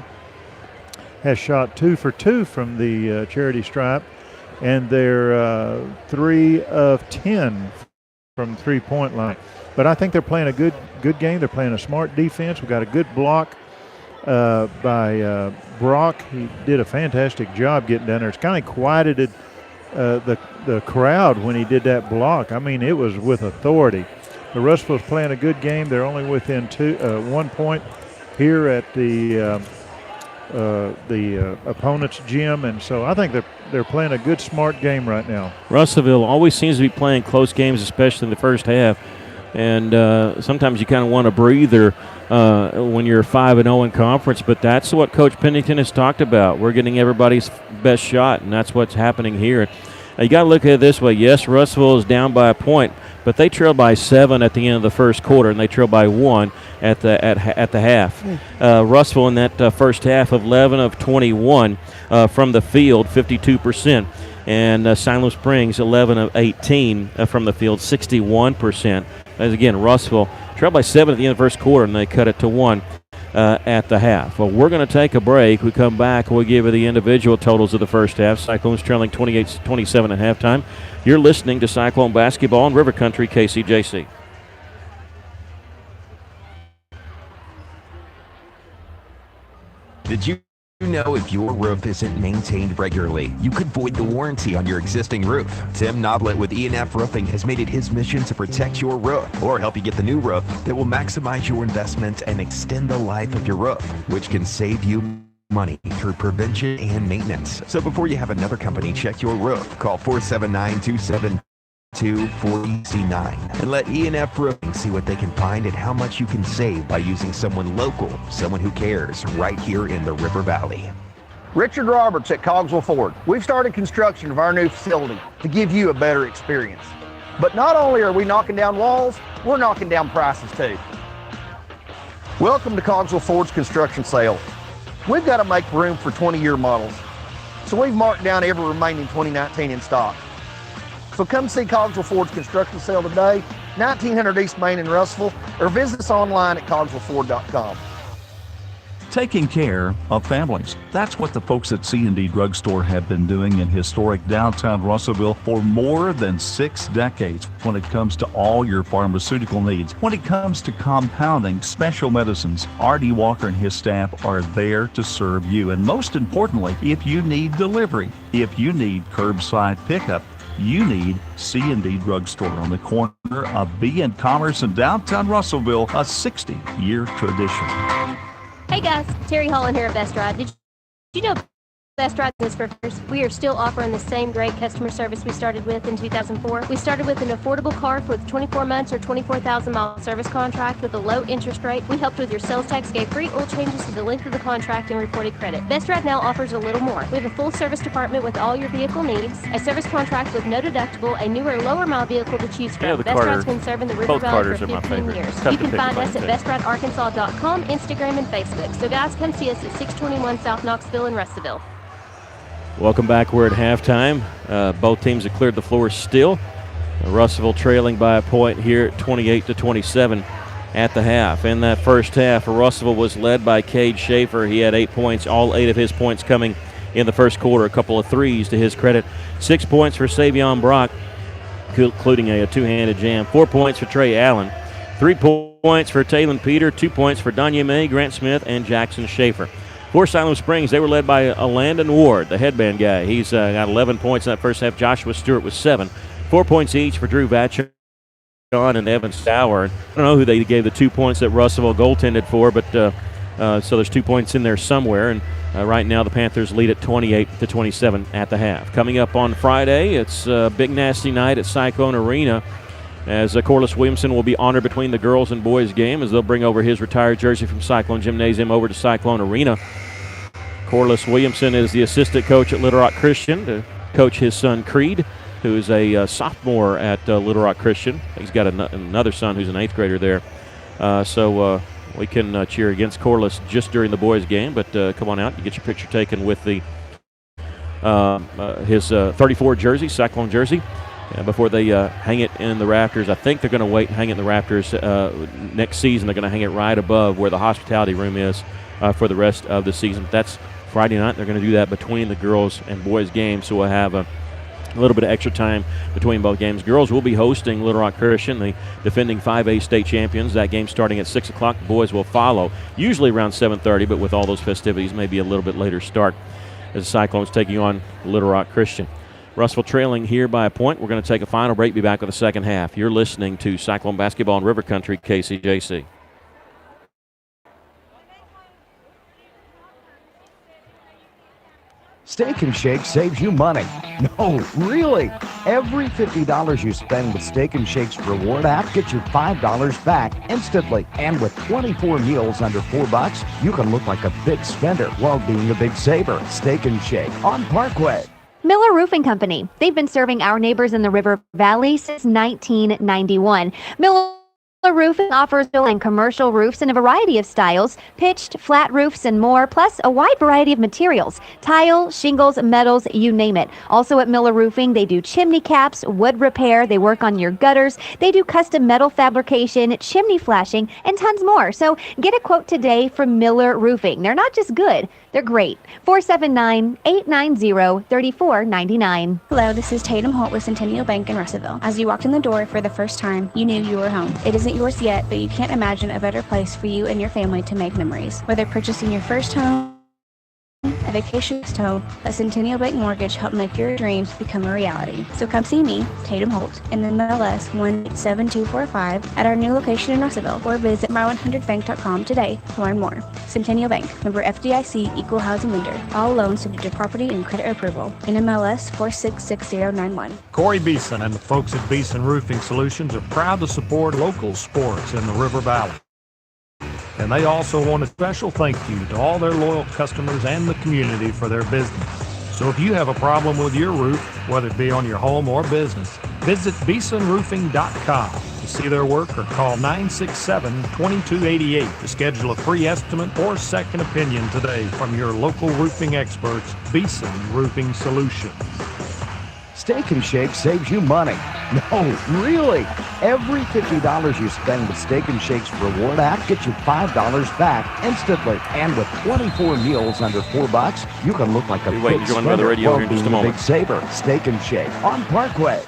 has shot 2 for 2 from the charity stripe, and they're 3 of 10 from the three-point line. But I think they're playing a good game. They're playing a smart defense. We've got a good block by Brock. He did a fantastic job getting down there. It's kind of quieted the crowd when he did that block. I mean, it was with authority. The Russellville's playing a good game. They're only within 1 point here at the opponent's gym, and so I think they're playing a good, smart game right now. Russellville always seems to be playing close games, especially in the first half. And sometimes you kind of want a breather when you're 5-0 in conference, but that's what Coach Pennington has talked about. We're getting everybody's best shot, and that's what's happening here. You got to look at it this way. Yes, Russellville is down by a point, but they trailed by 7 at the end of the first quarter, and they trailed by 1 at the half. Russellville in that first half of 11 of 21 from the field, 52%. And Siloam Springs, 11 of 18 from the field, 61%. As again, Russellville trailed by 7 at the end of the first quarter, and they cut it to 1 at the half. Well, we're going to take a break. We come back, we'll give you the individual totals of the first half. Cyclones trailing 28-27 at halftime. You're listening to Cyclone Basketball in River Country, KCJC. Did you know if your roof isn't maintained regularly, you could void the warranty on your existing roof? Tim Noblet with E&F Roofing has made it his mission to protect your roof or help you get the new roof that will maximize your investment and extend the life of your roof, which can save you money through prevention and maintenance. So before you have another company check your roof, call 479-27 240C9 and let E&F Roofing see what they can find and how much you can save by using someone local, someone who cares, right here in the River Valley. Richard Roberts at Cogswell Ford. We've started construction of our new facility to give you a better experience. But not only are we knocking down walls, we're knocking down prices too. Welcome to Cogswell Ford's construction sale. We've got to make room for 20-year models. So we've marked down every remaining 2019 in stock. So come see Cogswell Ford's construction sale today, 1900 East Main in Russellville, or visit us online at cogswellford.com. Taking care of families. That's what the folks at C&D Drugstore have been doing in historic downtown Russellville for more than 6 decades when it comes to all your pharmaceutical needs. When it comes to compounding, special medicines, R.D. Walker and his staff are there to serve you. And most importantly, if you need delivery, if you need curbside pickup, you need C&D Drugstore on the corner of B and Commerce in downtown Russellville, a 60-year tradition. Hey guys, Terry Holland here at Best Ride. Did you know Best Ride is for first? We are still offering the same great customer service we started with in 2004. We started with an affordable car with 24 months or 24,000-mile service contract with a low interest rate. We helped with your sales tax, gave free oil changes to the length of the contract, and reported credit. Best Ride now offers a little more. We have a full service department with all your vehicle needs, a service contract with no deductible, a newer, lower-mile vehicle to choose from. Best Ride's been serving the River Valley for 15 years. You can find us at BestRideArkansas.com, Instagram, and Facebook. So guys, come see us at 621 South Knoxville in Russellville. Welcome back. We're at halftime. Both teams have cleared the floor still. Russellville trailing by a point here at 28-27 at the half. In that first half, Russellville was led by Cade Schaefer. He had 8 points, all 8 of his points coming in the first quarter. A couple of threes to his credit. 6 points for Savion Brock, including a two-handed jam. 4 points for Trey Allen. 3 points for Taylon Peter. 2 points for Danya May, Grant Smith, and Jackson Schaefer. For Siloam Springs, they were led by Landon Ward, the headband guy. He's got 11 points in that first half. Joshua Stewart with 7. 4 points each for Drew Vatcher and Evan Sauer. I don't know who they gave the 2 points that Russellville goaltended for, but so there's 2 points in there somewhere. And right now the Panthers lead at 28-27 at the half. Coming up on Friday, it's a big nasty night at Cyclone Arena, as Corliss Williamson will be honored between the girls and boys game as they'll bring over his retired jersey from Cyclone Gymnasium over to Cyclone Arena. Corliss Williamson is the assistant coach at Little Rock Christian to coach his son Creed, who is a sophomore at Little Rock Christian. He's got another son who's an 8th grader there. So we can cheer against Corliss just during the boys game, but come on out. You get your picture taken with the his 34 jersey, Cyclone jersey. Before they hang it in the rafters. I think they're going to wait and hang it in the rafters next season. They're going to hang it right above where the hospitality room is for the rest of the season. That's Friday night. They're going to do that between the girls and boys games, so we'll have a little bit of extra time between both games. Girls will be hosting Little Rock Christian, the defending 5A state champions. That game starting at 6 o'clock. The boys will follow, usually around 7:30, but with all those festivities, maybe a little bit later start as the Cyclones taking on Little Rock Christian. Russellville trailing here by a point. We're going to take a final break, be back with the second half. You're listening to Cyclone Basketball in River Country, KCJC. Steak and Shake saves you money. No, really. Every $50 you spend with Steak and Shake's reward app gets you $5 back instantly. And with 24 meals under $4, you can look like a big spender while being a big saver. Steak and Shake on Parkway. Miller Roofing Company. They've been serving our neighbors in the River Valley since 1991. Miller Roofing offers and commercial roofs in a variety of styles, pitched, flat roofs, and more, plus a wide variety of materials, tile, shingles, metals, you name it. Also at Miller Roofing, they do chimney caps, wood repair, they work on your gutters, they do custom metal fabrication, chimney flashing, and tons more. So get a quote today from Miller Roofing. They're not just good, they're great. 479-890-3499. Hello, this is Tatum Holt with Centennial Bank in Russellville. As you walked in the door for the first time, you knew you were home. It isn't yours yet, but you can't imagine a better place for you and your family to make memories. Whether purchasing your first home, a vacation home, a Centennial Bank mortgage helped make your dreams become a reality. So come see me, Tatum Holt, in MLS 17245 at our new location in Russellville, or visit my100bank.com today to learn more. Centennial Bank, member FDIC, equal housing lender. All loans subject to property and credit approval. NMLS 466091. Corey Beeson and the folks at Beeson Roofing Solutions are proud to support local sports in the River Valley. And they also want a special thank you to all their loyal customers and the community for their business. So if you have a problem with your roof, whether it be on your home or business, visit BeesonRoofing.com. to see their work or call 967-2288 to schedule a free estimate or second opinion today from your local roofing experts, Beeson Roofing Solutions. Steak and Shake saves you money. No, really. Every $50 you spend with Steak and Shake's reward app gets you $5 back instantly. And with 24 meals under $4, you can look like a big join by the radio here in just a moment. Big saver. Steak and Shake on Parkway.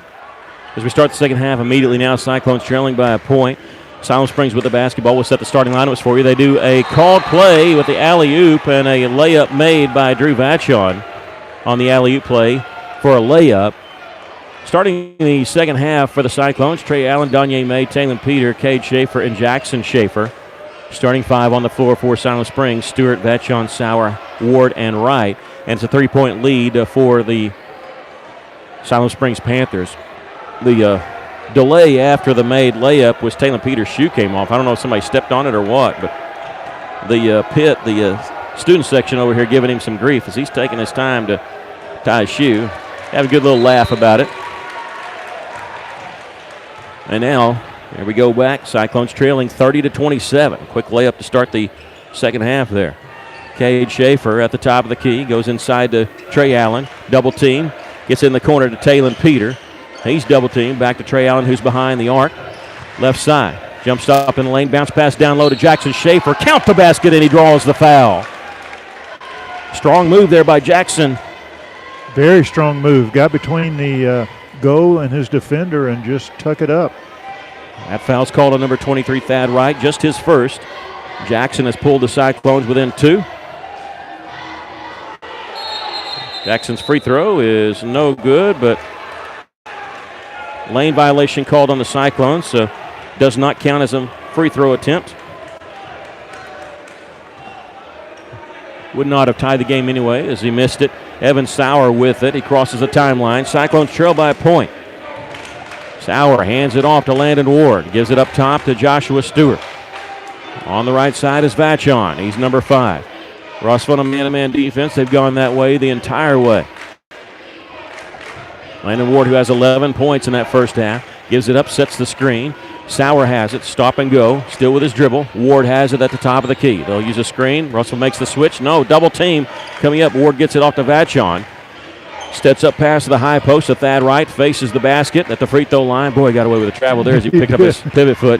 As we start the second half, immediately now, Cyclones trailing by a point. Siloam Springs with the basketball. We'll set the starting lineups for you. They do a called play with the alley-oop and a layup made by Drew Vachon on the alley-oop play for a layup. Starting the second half for the Cyclones, Trey Allen, Danye May, Taylor Peter, Cade Schaefer, and Jackson Schaefer. Starting five on the floor for Siloam Springs, Stewart, Vachon, Sauer, Ward, and Wright. And it's a three-point lead for the Siloam Springs Panthers. The delay after the made layup was Taylor Peters' shoe came off. I don't know if somebody stepped on it or what, but the student section over here giving him some grief as he's taking his time to tie his shoe. Have a good little laugh about it. And now, here we go back. Cyclones trailing 30-27. Quick layup to start the second half there. Cade Schaefer at the top of the key. Goes inside to Trey Allen. Double team. Gets in the corner to Taylor Peter. He's double teamed. Back to Trey Allen, who's behind the arc. Left side. Jumps up in the lane. Bounce pass down low to Jackson Schaefer. Count the basket, and he draws the foul. Strong move there by Jackson. Very strong move. Got between the goal and his defender and just tuck it up. That foul's called on number 23, Thad Wright, just his first. Jackson has pulled the Cyclones within two. Jackson's free throw is no good, but lane violation called on the Cyclones, so does not count as a free throw attempt. Would not have tied the game anyway as he missed it. Evan Sauer with it. He crosses the timeline. Cyclones trail by a point. Sauer hands it off to Landon Ward. Gives it up top to Joshua Stewart. On the right side is Vachon. He's number 5. Russell on a man-to-man defense. They've gone that way the entire way. Landon Ward, who has 11 points in that first half, gives it up, sets the screen. Sauer has it, stop and go, still with his dribble. Ward has it at the top of the key. They'll use a screen. Russell makes the switch. No, double team coming up. Ward gets it off to Vachon. Steps up past the high post to Thad Wright, faces the basket at the free throw line. Boy, he got away with a travel there as he picked up his pivot foot.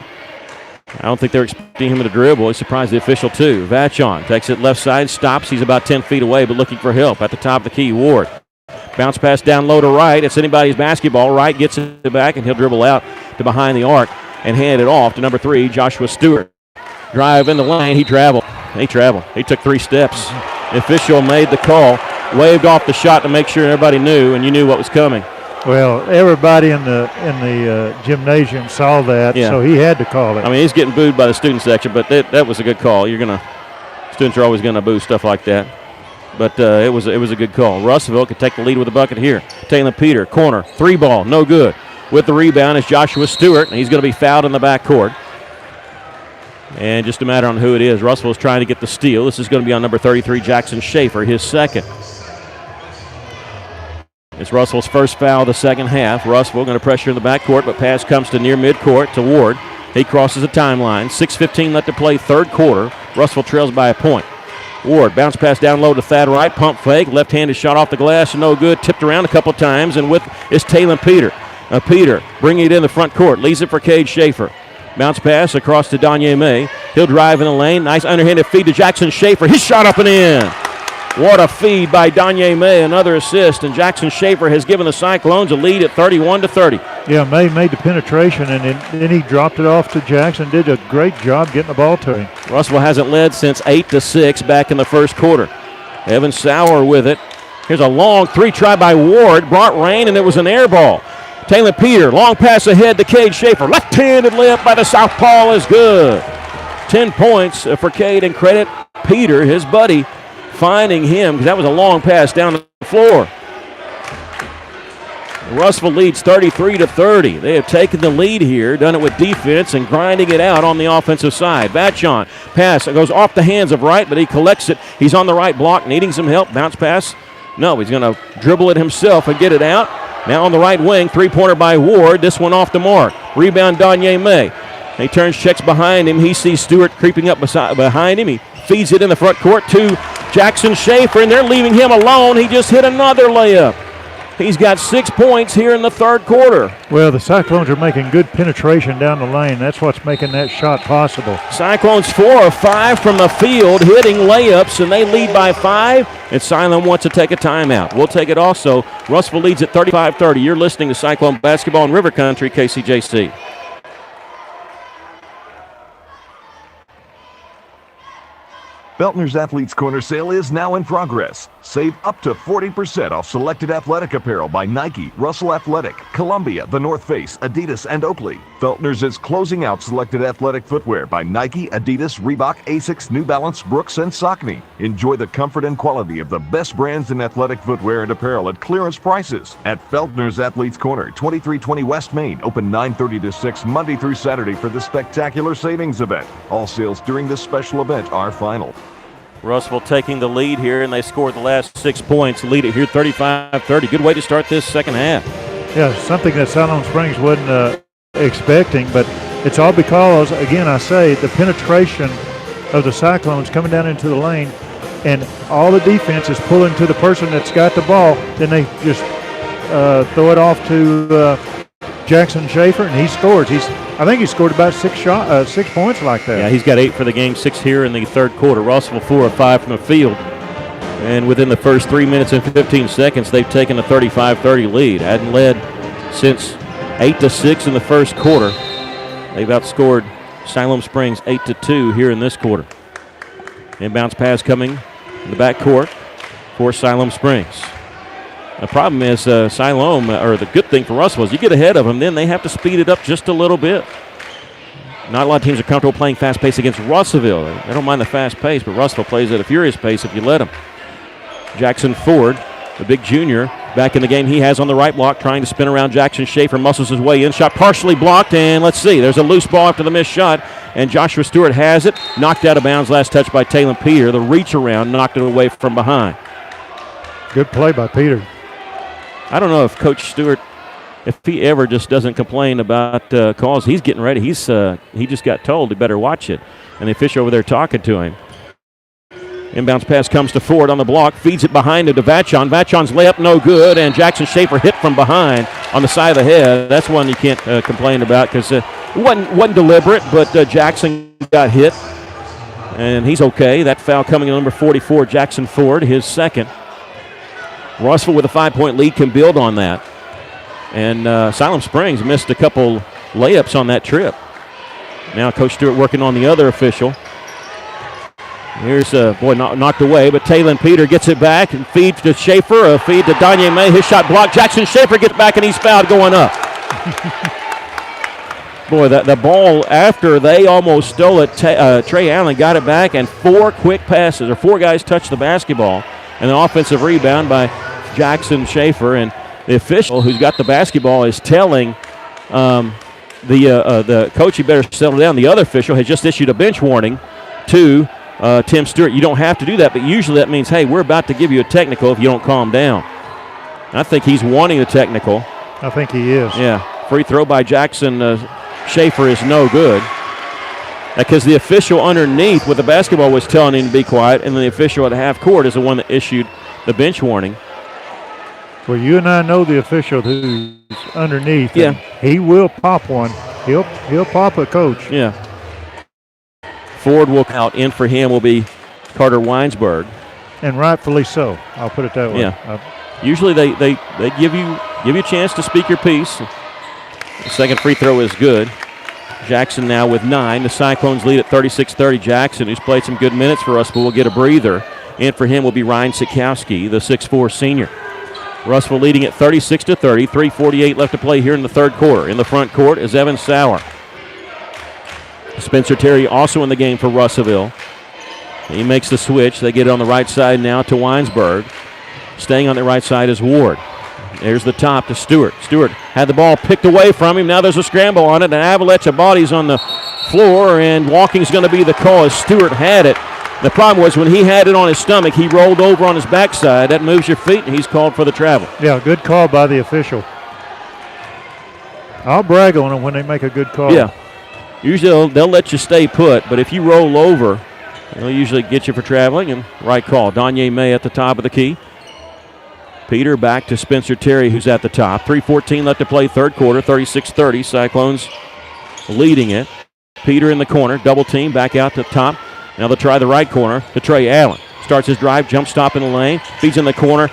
I don't think they're expecting him to dribble. He surprised the official too. Vachon takes it left side, stops. He's about 10 feet away, but looking for help at the top of the key. Ward. Bounce pass down low to Wright. It's anybody's basketball. Wright gets it back, and he'll dribble out to behind the arc and hand it off to number 3, Joshua Stewart. Drive in the lane. He traveled. He took 3 steps. The official made the call, waved off the shot to make sure everybody knew, and you knew what was coming. Well, everybody in the gymnasium saw that, so he had to call it. I mean, he's getting booed by the student section, but that was a good call. Students are always gonna boo stuff like that. But it was a good call. Russellville could take the lead with a bucket here. Taylor Peter, corner, 3 ball, no good. With the rebound is Joshua Stewart, and he's going to be fouled in the backcourt. And just a matter on who it is. Russellville's trying to get the steal. This is going to be on number 33, Jackson Schaefer, his second. It's Russell's first foul of the second half. Russellville going to pressure in the backcourt, but pass comes to near midcourt to Ward. He crosses the timeline. 6:15 left to play, third quarter. Russellville trails by a point. Ward, bounce pass down low to Thad Wright, pump fake, left-handed shot off the glass, no good, tipped around a couple times, and with is Taylor Peter. Peter bringing it in the front court, leaves it for Cade Schaefer. Bounce pass across to Danye May. He'll drive in the lane, nice underhanded feed to Jackson Schaefer. His shot up and in. What a feed by Danye May, another assist, and Jackson Schaefer has given the Cyclones a lead at 31-30. Yeah, May made the penetration, and then he dropped it off to Jackson. Did a great job getting the ball to him. Russellville hasn't led since 8-6 back in the first quarter. Evan Sauer with it. Here's a long 3 try by Ward, brought rain, and it was an air ball. Taylor Peter, long pass ahead to Cade Schaefer. Left-handed layup by the southpaw is good. 10 points for Cade, and credit Peter, his buddy, finding him, because that was a long pass down the floor. Russellville leads 33-30. They have taken the lead here, done it with defense and grinding it out on the offensive side. Vachon, pass, it goes off the hands of Wright, but he collects it. He's on the right block, needing some help. Bounce pass. No, he's going to dribble it himself and get it out. Now on the right wing, three-pointer by Ward. This one off the mark. Rebound, Danye May. He turns, checks behind him. He sees Stewart creeping up behind him. He feeds it in the front court to Jackson Schaefer, and they're leaving him alone. He just hit another layup. He's got 6 points here in the third quarter. Well, the Cyclones are making good penetration down the lane. That's what's making that shot possible. Cyclones 4 of 5 from the field, hitting layups, and they lead by 5. And Siloam wants to take a timeout. We'll take it also. Russellville leads at 35-30. You're listening to Cyclone Basketball in River Country, KCJC. Beltner's Athletes Corner sale is now in progress. Save up to 40% off selected athletic apparel by Nike, Russell Athletic, Columbia, The North Face, Adidas, and Oakley. Beltner's is closing out selected athletic footwear by Nike, Adidas, Reebok, Asics, New Balance, Brooks, and Saucony. Enjoy the comfort and quality of the best brands in athletic footwear and apparel at clearance prices at Beltner's Athletes Corner, 2320 West Main, open 9:30 to 6 Monday through Saturday for the spectacular savings event. All sales during this special event are final. Russellville taking the lead here, and they scored the last 6 points. Lead it here 35-30. Good way to start this second half. Yeah, something that Siloam Springs wasn't expecting, but it's all because, again, I say, the penetration of the Cyclones coming down into the lane, and all the defense is pulling to the person that's got the ball. Then they just throw it off to Jackson Schaefer, and he scores. I think he scored about 6 points like that. Yeah, he's got 8 for the game, 6 here in the third quarter. Russellville 4 of 5 from the field. And within the first 3 minutes and 15 seconds, they've taken a 35-30 lead. Hadn't led since 8-6 in the first quarter. They've outscored Siloam Springs 8-2 here in this quarter. Inbounds pass coming in the backcourt for Siloam Springs. The problem is Siloam, or the good thing for Russellville is you get ahead of them, then they have to speed it up just a little bit. Not a lot of teams are comfortable playing fast pace against Russellville. They don't mind the fast pace, but Russellville plays at a furious pace if you let them. Jackson Ford, the big junior, back in the game. He has on the right block, trying to spin around Jackson Schaefer, muscles his way in. Shot partially blocked, and let's see. There's a loose ball after the missed shot, and Joshua Stewart has it. Knocked out of bounds, last touch by Talon Peter. The reach around knocked it away from behind. Good play by Peter. I don't know if Coach Stewart, if he ever just doesn't complain about calls. He's getting ready. He just got told he better watch it. And the official over there talking to him. Inbounds pass comes to Ford on the block. Feeds it behind to Vachon. Vachon's layup no good. And Jackson Schaefer hit from behind on the side of the head. That's one you can't complain about because it wasn't deliberate, but Jackson got hit. And he's okay. That foul coming in number 44, Jackson Ford, his second. Russellville with a 5-point lead can build on that. And Siloam Springs missed a couple layups on that trip. Now Coach Stewart working on the other official. Here's knocked away, but Talon Peter gets it back and feeds to Schaefer, a feed to Danye May. His shot blocked. Jackson Schaefer gets back and he's fouled going up. Boy, the ball after they almost stole it, Trey Allen got it back and 4 quick passes, or 4 guys touched the basketball. And an offensive rebound by Jackson Schaefer, and the official who's got the basketball is telling the coach he better settle down. The other official has just issued a bench warning to Tim Stewart. You don't have to do that, but usually that means, hey, we're about to give you a technical if you don't calm down. I think he's wanting a technical. I think he is. Yeah, free throw by Jackson Schaefer is no good. Because the official underneath with the basketball was telling him to be quiet, and then the official at half court is the one that issued the bench warning. Well, you and I know the official who's underneath. Yeah. He will pop one. He'll pop a coach. Yeah. Ford will out. In for him will be Carter Weinsberg. And rightfully so. I'll put it that way. Yeah. Usually they give you a chance to speak your piece. The second free throw is good. Jackson now with 9. The Cyclones lead at 36-30. Jackson, who's played some good minutes for us, but will get a breather. In for him will be Ryan Sikowski, the 6'4 senior. Russellville leading at 36-30. 3:48 left to play here in the third quarter. In the front court is Evan Sauer. Spencer Terry also in the game for Russellville. He makes the switch. They get it on the right side now to Weinsberg. Staying on the right side is Ward. There's the top to Stewart. Stewart had the ball picked away from him. Now there's a scramble on it. An avalanche of bodies on the floor, and walking's going to be the call as Stewart had it. The problem was when he had it on his stomach, he rolled over on his backside. That moves your feet, and he's called for the travel. Yeah, good call by the official. I'll brag on them when they make a good call. Yeah. Usually they'll let you stay put, but if you roll over, they'll usually get you for traveling, and right call. Danye May at the top of the key. Peter back to Spencer Terry, who's at the top. 3:14 left to play, third quarter, 36-30. Cyclones leading it. Peter in the corner, double team, back out to the top. Now they'll try the right corner to Trey Allen. Starts his drive, jump stop in the lane, feeds in the corner.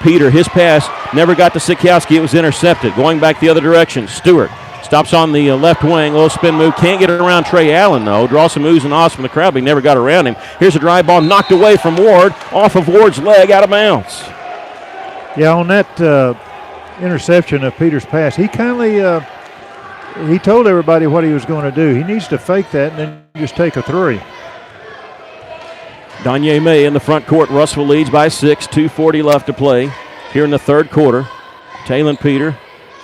Peter, his pass never got to Sikowski. It was intercepted. Going back the other direction, Stewart stops on the left wing, little spin move. Can't get it around Trey Allen, though. Draw some oohs and ahs from the crowd, but he never got around him. Here's a drive ball knocked away from Ward, off of Ward's leg, out of bounds. Yeah, on that interception of Peter's pass, he kindly he told everybody what he was going to do. He needs to fake that and then just take a three. Danye May in the front court. Russell leads by 6, 2:40 left to play here in the third quarter. Talon Peter,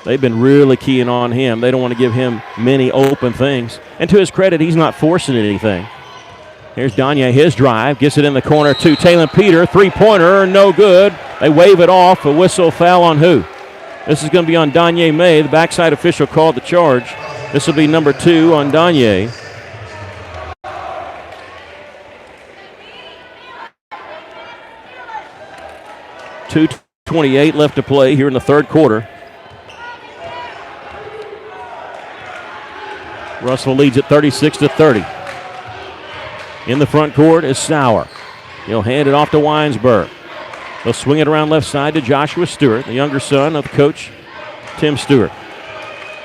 they've been really keying on him. They don't want to give him many open things. And to his credit, he's not forcing anything. Here's Danye, his drive, gets it in the corner to Talon Peter. Three-pointer, no good. They wave it off. A whistle foul on who? This is going to be on Danye May. The backside official called the charge. This will be number 2 on Danye. .228 left to play here in the third quarter. Russell leads at 36-30. In the front court is Sauer. He'll hand it off to Weinsberg. They'll swing it around left side to Joshua Stewart, the younger son of coach Tim Stewart.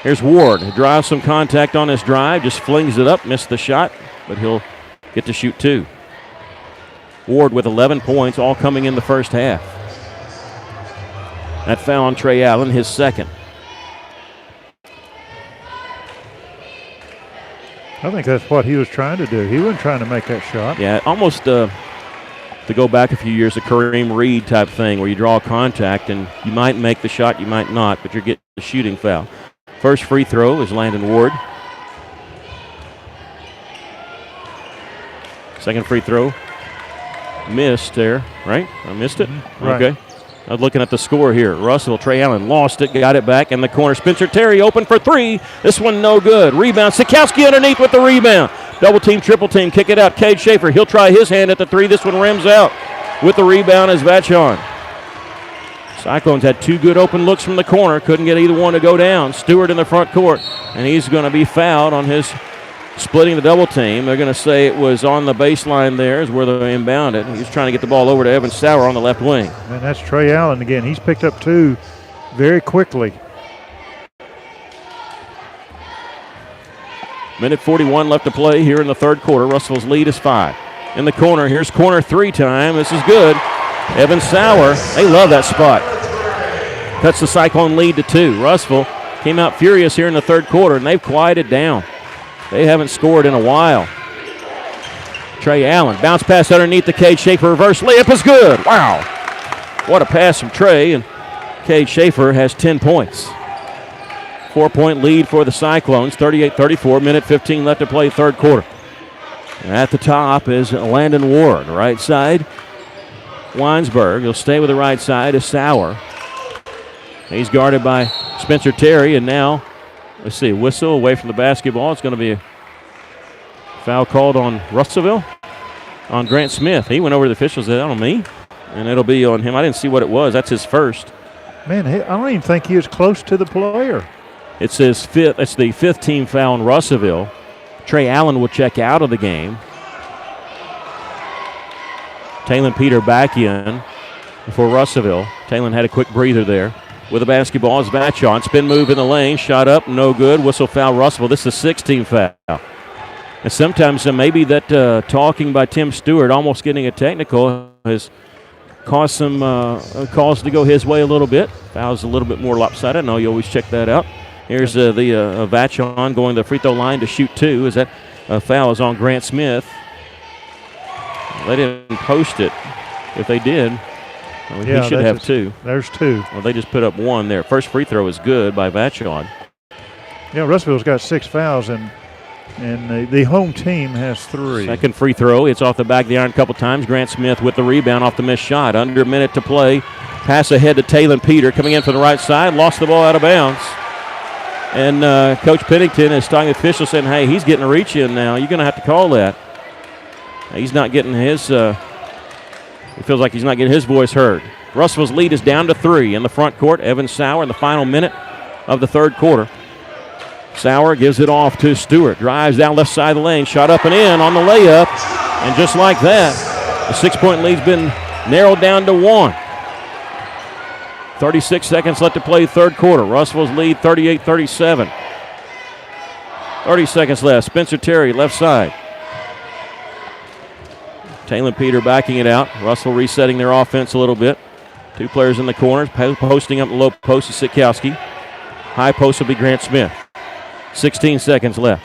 Here's Ward. He drives some contact on his drive, just flings it up, missed the shot, but he'll get to shoot 2. Ward with 11 points, all coming in the first half. That foul on Trey Allen, his second. I think that's what he was trying to do. He wasn't trying to make that shot. Yeah, almost to go back a few years, a Kareem Reed type thing where you draw contact and you might make the shot, you might not, but you're getting a shooting foul. First free throw is Landon Ward. Second free throw missed there, right? I missed it? Mm-hmm. Right. Okay. I was looking at the score here. Russell, Trey Allen lost it, got it back in the corner. Spencer Terry open for 3. This one no good. Rebound. Sikowski underneath with the rebound. Double team, triple team, kick it out. Cade Schaefer, he'll try his hand at the 3. This one rims out. With the rebound is Vachon. Cyclones had 2 good open looks from the corner. Couldn't get either one to go down. Stewart in the front court, and he's going to be fouled on his splitting the double team. They're going to say it was on the baseline there is where they inbound it. He's trying to get the ball over to Evan Sauer on the left wing. And that's Trey Allen again. He's picked up 2 very quickly. Minute 41 left to play here in the third quarter. Russell's lead is 5. In the corner, here's corner 3 time. This is good. Evan Sauer, they love that spot. Cuts the Cyclone lead to 2. Russell came out furious here in the third quarter, and they've quieted down. They haven't scored in a while. Trey Allen, bounce pass underneath the Cade Schaefer, reverse layup is good. Wow. What a pass from Trey, and Cade Schaefer has 10 points. 4-point lead for the Cyclones, 38-34, minute 15 left to play third quarter. At the top is Landon Ward, right side. Weinsberg, he'll stay with the right side is Sauer. He's guarded by Spencer Terry, and now, let's see, whistle away from the basketball. It's going to be a foul called on Russellville, on Grant Smith. He went over to the officials and said, on me, and it'll be on him. I didn't see what it was. That's his first. Man, I don't even think he was close to the player. It's his fifth. It's the 5th team foul on Russellville. Trey Allen will check out of the game. Talon Peter back in for Russellville. Talon had a quick breather there. With the basketball is Vachon. Spin move in the lane. Shot up. No good. Whistle foul Russellville. This is a 6-team foul. And sometimes maybe that talking by Tim Stewart, almost getting a technical, has caused some calls to go his way a little bit. Foul's a little bit more lopsided. I know you always check that out. Here's the Vachon going to the free throw line to shoot 2. Is that foul is on Grant Smith. They didn't post it. If they did, he should have 2. There's 2. Well, they just put up 1 there. First free throw is good by Vachon. Yeah, Russellville's got 6 fouls, and the home team has 3. Second free throw. It's off the back of the iron a couple times. Grant Smith with the rebound off the missed shot. Under a minute to play. Pass ahead to Talon Peter coming in from the right side. Lost the ball out of bounds. And Coach Pennington is telling the official saying, hey, he's getting a reach in now. You're going to have to call that. He's not getting his, he feels like he's not getting his voice heard. Russell's lead is down to 3 in the front court. Evan Sauer in the final minute of the third quarter. Sauer gives it off to Stewart. Drives down left side of the lane. Shot up and in on the layup. And just like that, the 6-point lead's been narrowed down to 1. 36 seconds left to play third quarter. Russell's lead 38-37. 30 seconds left. Spencer Terry left side. Taylor Peter backing it out. Russell resetting their offense a little bit. 2 players in the corners. Posting up the low post is Sikowski. High post will be Grant Smith. 16 seconds left.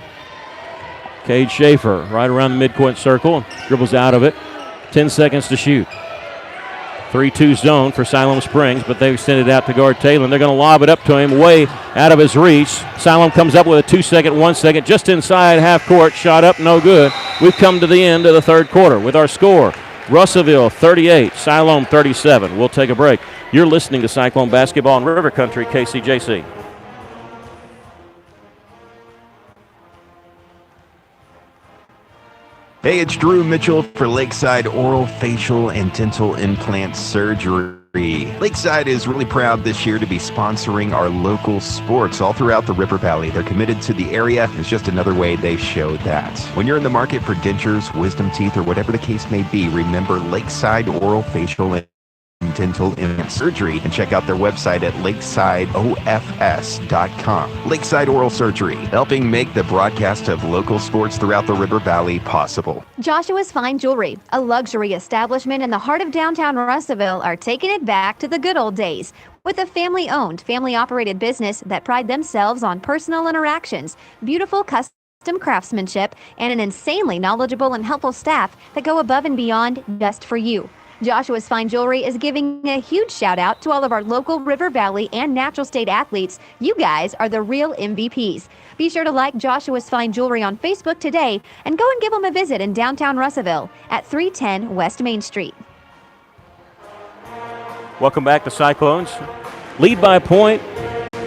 Cade Schaefer right around the midcourt circle. Dribbles out of it. 10 seconds to shoot. 3-2 zone for Siloam Springs, but they extended out to guard Taylor. They're going to lob it up to him way out of his reach. Siloam comes up with a 2-second, 1 second, just inside half court. Shot up, no good. We've come to the end of the third quarter with our score. Russellville 38, Siloam 37. We'll take a break. You're listening to Cyclone Basketball in River Country, KCJC. Hey, it's Drew Mitchell for Lakeside Oral, Facial, and Dental Implant Surgery. Lakeside is really proud this year to be sponsoring our local sports all throughout the River Valley. They're committed to the area. It's just another way they show that. When you're in the market for dentures, wisdom teeth, or whatever the case may be, remember Lakeside Oral, Facial, and Dental Implant Surgery, and check out their website at lakesideofs.com. Lakeside Oral Surgery, helping make the broadcast of local sports throughout the River Valley possible. Joshua's Fine Jewelry, a luxury establishment in the heart of downtown Russellville, are taking it back to the good old days. With a family-owned, family-operated business that pride themselves on personal interactions, beautiful custom craftsmanship, and an insanely knowledgeable and helpful staff that go above and beyond just for you. Joshua's Fine Jewelry is giving a huge shout out to all of our local River Valley and Natural State athletes. You guys are the real MVPs. Be sure to like Joshua's Fine Jewelry on Facebook today and go and give them a visit in downtown Russellville at 310 West Main Street. Welcome back to Cyclones. Lead by a point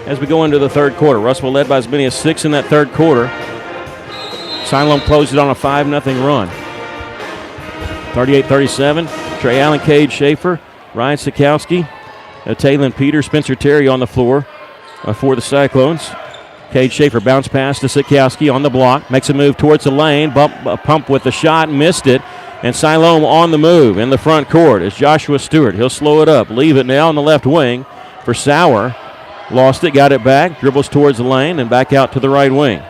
as we go into the third quarter. Russellville led by as many as 6 in that third quarter. Siloam closed it on a 5-0 run. 38-37. Trey Allen, Cade Schaefer, Ryan Sikowski, Taylor Peter, Spencer Terry on the floor for the Cyclones. Cade Schaefer bounce pass to Sikowski on the block, makes a move towards the lane, pump with the shot, missed it, and Siloam on the move in the front court is Joshua Stewart. He'll slow it up, leave it now on the left wing for Sauer. Lost it, got it back, dribbles towards the lane, and back out to the right wing.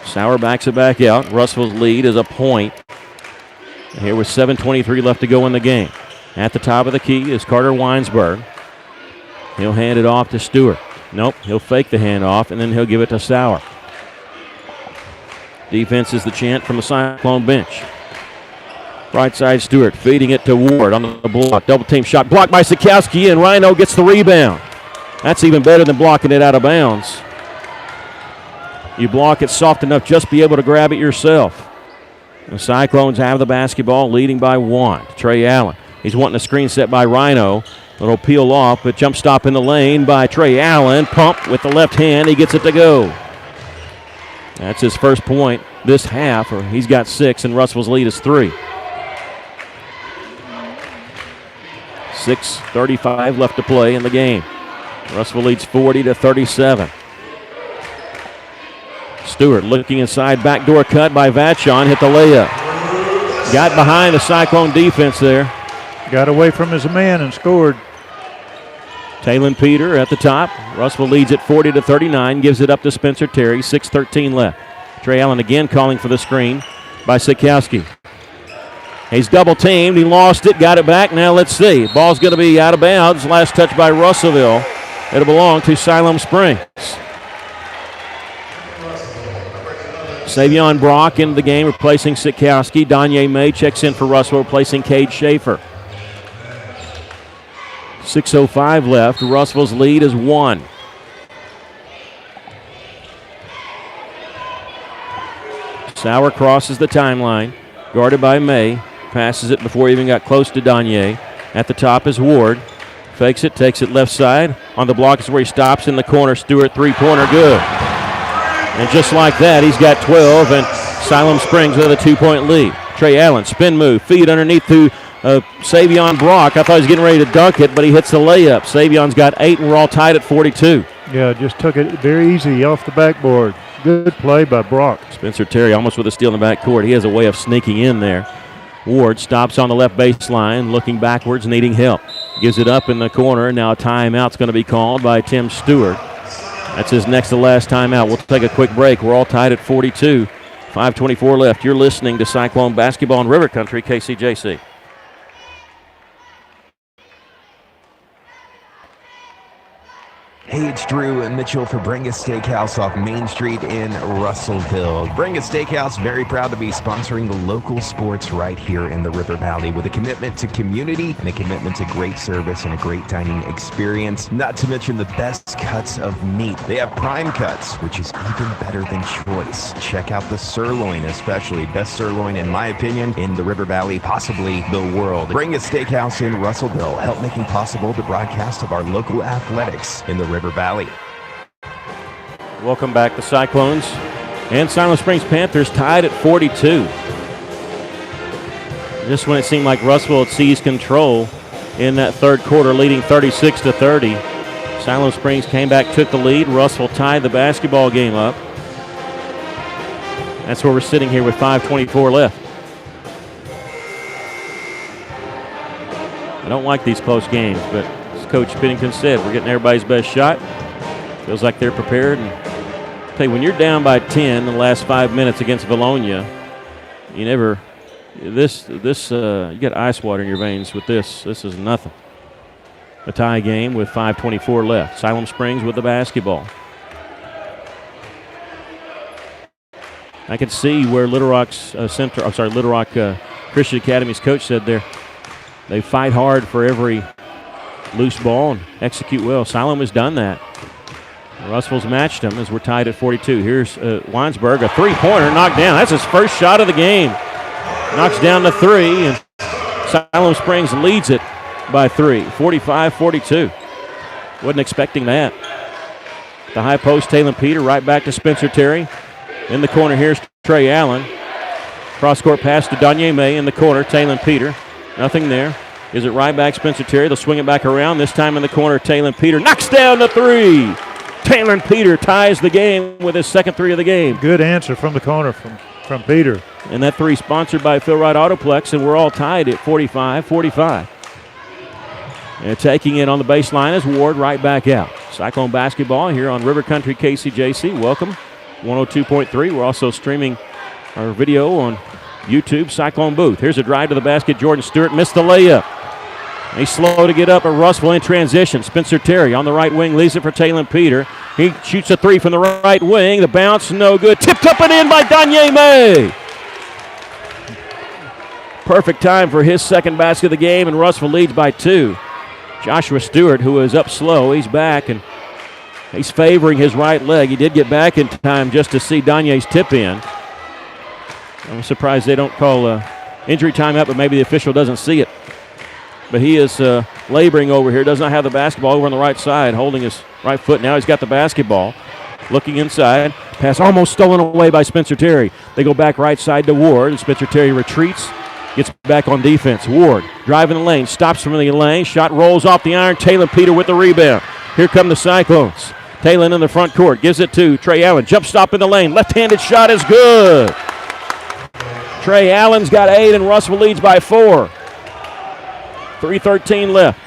Sauer backs it back out. Russell's lead is a point. And here with 7:23 left to go in the game. At the top of the key is Carter Weinsberg. He'll hand it off to Stewart. Nope, he'll fake the handoff, and then he'll give it to Sauer. Defense is the chant from the Cyclone bench. Right side Stewart feeding it to Ward on the block. Double team shot blocked by Sikowski, and Rhino gets the rebound. That's even better than blocking it out of bounds. You block it soft enough, just be able to grab it yourself. The Cyclones have the basketball, leading by 1. Trey Allen. He's wanting a screen set by Rhino. It'll peel off, but jump stop in the lane by Trey Allen. Pump with the left hand. He gets it to go. That's his first point this half. He's got 6, and Russell's lead is 3. 6:35 left to play in the game. Russellville leads 40-37. Stewart looking inside, backdoor cut by Vachon, hit the layup. Got behind the Cyclone defense there. Got away from his man and scored. Taylor Peter at the top. Russellville leads it 40-39, gives it up to Spencer Terry, 6:13 left. Trey Allen again calling for the screen by Sikowski. He's double teamed, he lost it, got it back, now let's see. Ball's going to be out of bounds, last touch by Russellville. It'll belong to Siloam Springs. Savion Brock into the game, replacing Sikowski. Danye May checks in for Russellville, replacing Cade Schaefer. 6:05 left. Russellville's lead is 1. Sauer crosses the timeline, guarded by May. Passes it before he even got close to Danye. At the top is Ward. Fakes it, takes it left side. On the block is where he stops in the corner. Stewart, three-pointer, good. And just like that, he's got 12, and Siloam Springs with a 2-point lead. Trey Allen, spin move, feed underneath to Savion Brock. I thought he was getting ready to dunk it, but he hits the layup. Savion's got 8, and we're all tied at 42. Yeah, just took it very easy off the backboard. Good play by Brock. Spencer Terry almost with a steal in the backcourt. He has a way of sneaking in there. Ward stops on the left baseline, looking backwards, needing help. Gives it up in the corner. Now a timeout's going to be called by Tim Stewart. That's his next to last timeout. We'll take a quick break. We're all tied at 42. 5:24 left. You're listening to Cyclone Basketball in River Country, KCJC. Hey, it's Drew and Mitchell for Bringus Steakhouse off Main Street in Russellville. Bringus Steakhouse, very proud to be sponsoring the local sports right here in the River Valley with a commitment to community and a commitment to great service and a great dining experience, not to mention the best cuts of meat. They have prime cuts, which is even better than choice. Check out the sirloin, especially. Best sirloin, in my opinion, in the River Valley, possibly the world. Bringus Steakhouse in Russellville, help making possible the broadcast of our local athletics in the River Valley. Welcome back. The Cyclones and Siloam Springs Panthers tied at 42. Just when it seemed like Russellville had seized control in that third quarter, leading 36-30. Siloam Springs came back, took the lead. Russellville tied the basketball game up. That's where we're sitting here with 5:24 left. I don't like these close games, but as Coach Pennington said, we're getting everybody's best shot. Feels like they're prepared. And I'll tell you, when you're down by 10 in the last 5 minutes against Valonia, you never, you get ice water in your veins with this. This is nothing. A tie game with 5:24 left. Siloam Springs with the basketball. I can see where Little Rock's Little Rock Christian Academy's coach said they fight hard for every loose ball and execute well. Siloam has done that. Russell's matched them as we're tied at 42. Here's Weinsberg, a three-pointer knocked down. That's his first shot of the game. Knocks down the three, and Siloam Springs leads it by 3, 45-42. Wasn't expecting that. The high post, Talon Peter, right back to Spencer Terry. In the corner, here's Trey Allen. Cross-court pass to Danye May in the corner, Talon Peter. Nothing there. Is it right back, Spencer Terry? They'll swing it back around. This time in the corner, Talon Peter knocks down the three. Talon Peter ties the game with his second three of the game. Good answer from the corner from Peter. And that three sponsored by Phil Wright Autoplex, and we're all tied at 45-45. And taking it on the baseline is Ward right back out. Cyclone basketball here on River Country KCJC. Welcome. 102.3. We're also streaming our video on YouTube, Cyclone Booth. Here's a drive to the basket. Jordan Stewart missed the layup. He's slow to get up at Russellville in transition. Spencer Terry on the right wing leaves it for Talon Peter. He shoots a three from the right wing. The bounce, no good. Tipped up and in by Danye May. Perfect time for his second basket of the game, and Russellville leads by 2. Joshua Stewart, who is up slow, he's back, and he's favoring his right leg. He did get back in time just to see Danye's tip in. I'm surprised they don't call injury timeout, but maybe the official doesn't see it. But he is laboring over here, does not have the basketball over on the right side, holding his right foot. Now he's got the basketball, looking inside. Pass almost stolen away by Spencer Terry. They go back right side to Ward, and Spencer Terry retreats, gets back on defense. Ward driving the lane, stops from the lane, shot rolls off the iron. Talon Peter with the rebound. Here come the Cyclones. Talon in the front court, gives it to Trey Allen. Jump stop in the lane, left-handed shot is good. Trey Allen's got 8, and Russellville leads by 4. 3:13 left.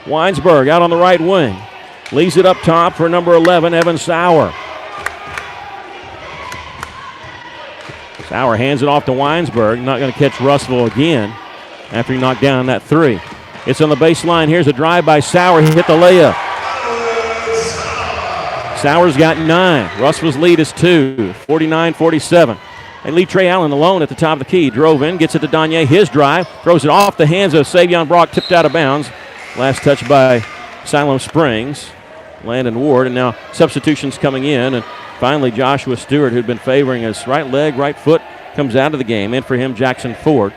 Weinsberg out on the right wing. Leaves it up top for number 11, Evan Sauer. Sauer hands it off to Weinsberg. Not going to catch Russellville again after he knocked down that three. It's on the baseline. Here's a drive by Sauer. He hit the layup. Sauer's got 9. Russellville's lead is 2, 49-47. They leave Trey Allen alone at the top of the key. Drove in, gets it to Danye. His drive, throws it off the hands of Savion Brock, tipped out of bounds. Last touch by Siloam Springs, Landon Ward. And now substitutions coming in. And finally, Joshua Stewart, who'd been favoring his right leg, right foot, comes out of the game. In for him, Jackson Ford.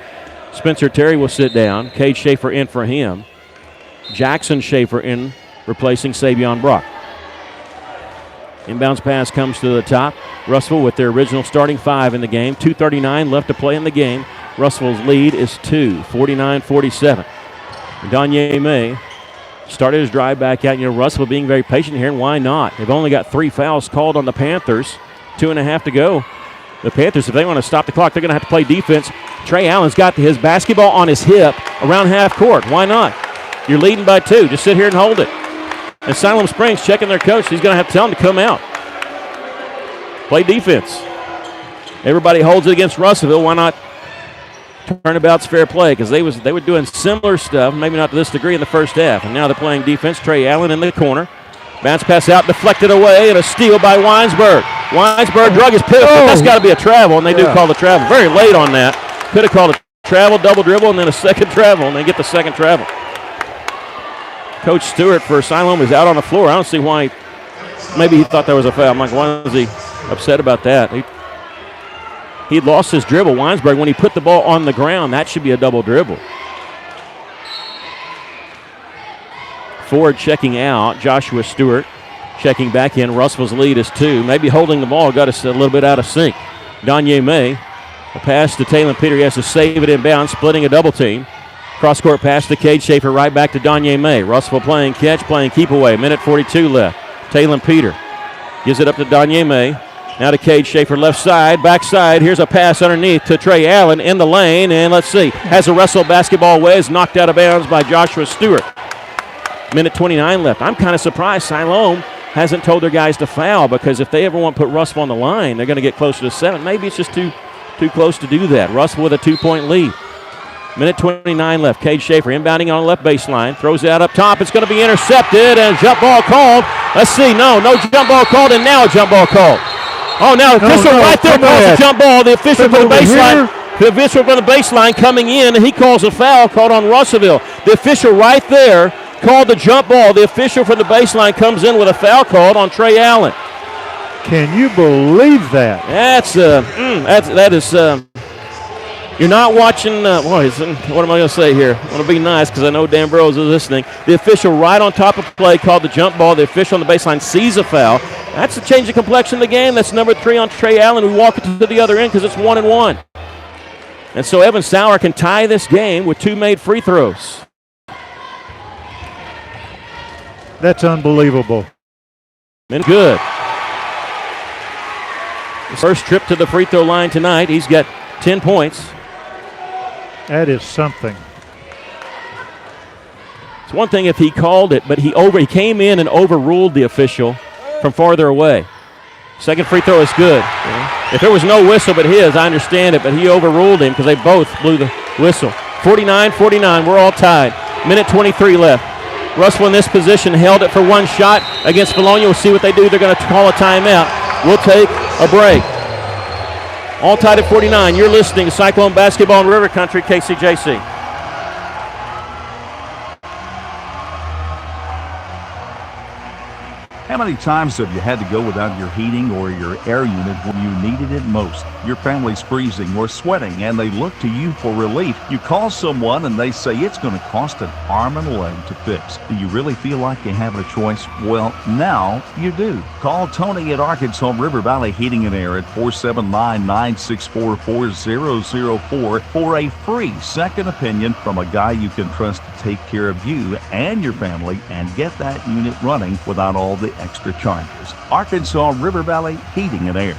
Spencer Terry will sit down. Cade Schaefer in for him. Jackson Schaefer in, replacing Savion Brock. Inbounds pass comes to the top. Russell with their original starting 5 in the game. 2:39 left to play in the game. Russell's lead is 2, 49-47. Danye May started his drive back out. Russell being very patient here, and why not? They've only got 3 fouls called on the Panthers. 2.5 to go. The Panthers, if they want to stop the clock, they're going to have to play defense. Trey Allen's got his basketball on his hip around half court. Why not? You're leading by 2. Just sit here and hold it. And Siloam Springs checking their coach. He's going to have to tell them to come out. Play defense. Everybody holds it against Russellville. Why not? Turnabout's fair play, because they were doing similar stuff, maybe not to this degree in the first half. And now they're playing defense. Trey Allen in the corner. Bounce pass out, deflected away, and a steal by Weinsberg. Weinsberg drug his pit. That's got to be a travel, and they do call the travel. Very late on that. Could have called a travel, double dribble, and then a second travel, and they get the second travel. Coach Stewart for Siloam is out on the floor. I don't see why. Maybe he thought there was a foul. I'm like, why was he upset about that? He lost his dribble. Weinsberg, when he put the ball on the ground, that should be a double dribble. Ford checking out. Joshua Stewart checking back in. Russell's lead is 2. Maybe holding the ball got us a little bit out of sync. Danye May. A pass to Talon Peter. He has to save it inbound, splitting a double team. Cross-court pass to Cade Schaefer, right back to Danye May. Russell playing catch, playing keep away. Minute 42 left. Talon Peter gives it up to Danye May. Now to Cade Schaefer, left side, backside. Here's a pass underneath to Trey Allen in the lane. And let's see, has a wrestle basketball away. Is knocked out of bounds by Joshua Stewart. Minute 29 left. I'm kind of surprised Siloam hasn't told their guys to foul, because if they ever want to put Russell on the line, they're going to get closer to 7. Maybe it's just too close to do that. Russell with a 2-point lead. Minute 29 left. Cade Schaefer inbounding on the left baseline. Throws it out up top. It's going to be intercepted, and jump ball called. Let's see. No jump ball called, and now a jump ball called. Oh, now the official right there calls a jump ball. The official from the baseline. The official from the baseline coming in, and he calls a foul called on Russellville. The official right there called the jump ball. The official from the baseline comes in with a foul called on Trey Allen. Can you believe that? That is. You're not watching. What am I going to say here? I want to be nice because I know Dan Burrows is listening. The official right on top of play called the jump ball. The official on the baseline sees a foul. That's a change of complexion of the game. That's number 3 on Trey Allen. We walk it to the other end because it's 1-1. And so Evan Sauer can tie this game with 2 made free throws. That's unbelievable. And good. His first trip to the free throw line tonight. He's got 10 points. That is something. It's one thing if he called it, but he came in and overruled the official from farther away. Second free throw is good. If there was no whistle but his, I understand it, but he overruled him because they both blew the whistle. 49-49, we're all tied. Minute 23 left. Russell in this position held it for 1 shot against Bologna. We'll see what they do. They're going to call a timeout. We'll take a break. All tied at 49. You're listening to Cyclone Basketball in River Country, KCJC. How many times have you had to go without your heating or your air unit when you needed it most? Your family's freezing or sweating and they look to you for relief. You call someone and they say it's going to cost an arm and a leg to fix. Do you really feel like you have a choice? Well, now you do. Call Tony at Arkansas River Valley Heating and Air at 479-964-4004 for a free second opinion from a guy you can trust to take care of you and your family and get that unit running without all the extra charges. Arkansas River Valley Heating and Air.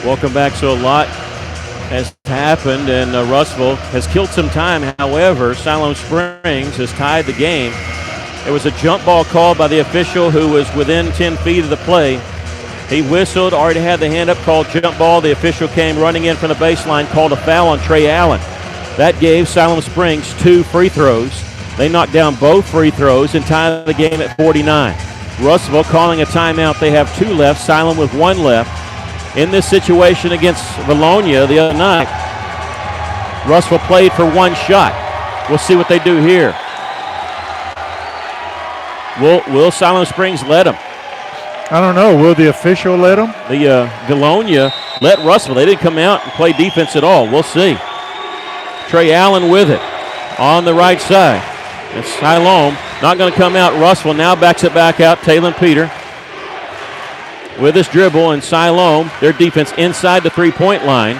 Welcome back. So a lot has happened, and Russellville has killed some time. However, Siloam Springs has tied the game. It was a jump ball called by the official who was within 10 feet of the play. He whistled, already had the hand up, called jump ball. The official came running in from the baseline, called a foul on Trey Allen. That gave Siloam Springs 2 free throws. They knocked down both free throws and tied the game at 49. Russellville calling a timeout. They have 2 left. Siloam with 1 left. In this situation against Bologna the other night, Russellville played for 1 shot. We'll see what they do here. Will Siloam Springs let them? I don't know. Will the official let them? The Bologna let Russellville. They didn't come out and play defense at all. We'll see. Trey Allen with it on the right side. And Siloam not going to come out. Russell now backs it back out. Talon Peter with his dribble, and Siloam, their defense inside the three-point line.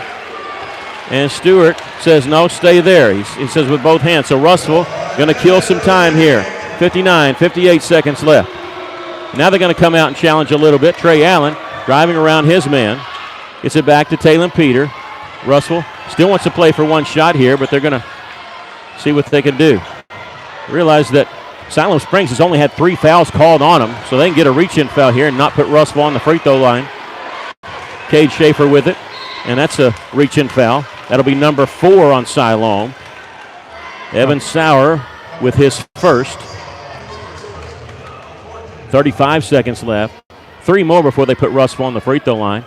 And Stewart says, no, stay there. He says with both hands. So Russell going to kill some time here. 58 seconds left. Now they're going to come out and challenge a little bit. Trey Allen driving around his man. Gets it back to Talon Peter. Russell still wants to play for one shot here, but they're going to see what they can do. Realize that Siloam Springs has only had 3 fouls called on them, so they can get a reach-in foul here and not put Russell on the free throw line. Cade Schaefer with it, and that's a reach-in foul. That'll be number 4 on Siloam. Evan Sauer with his first. 35 seconds left. 3 more before they put Russell on the free throw line.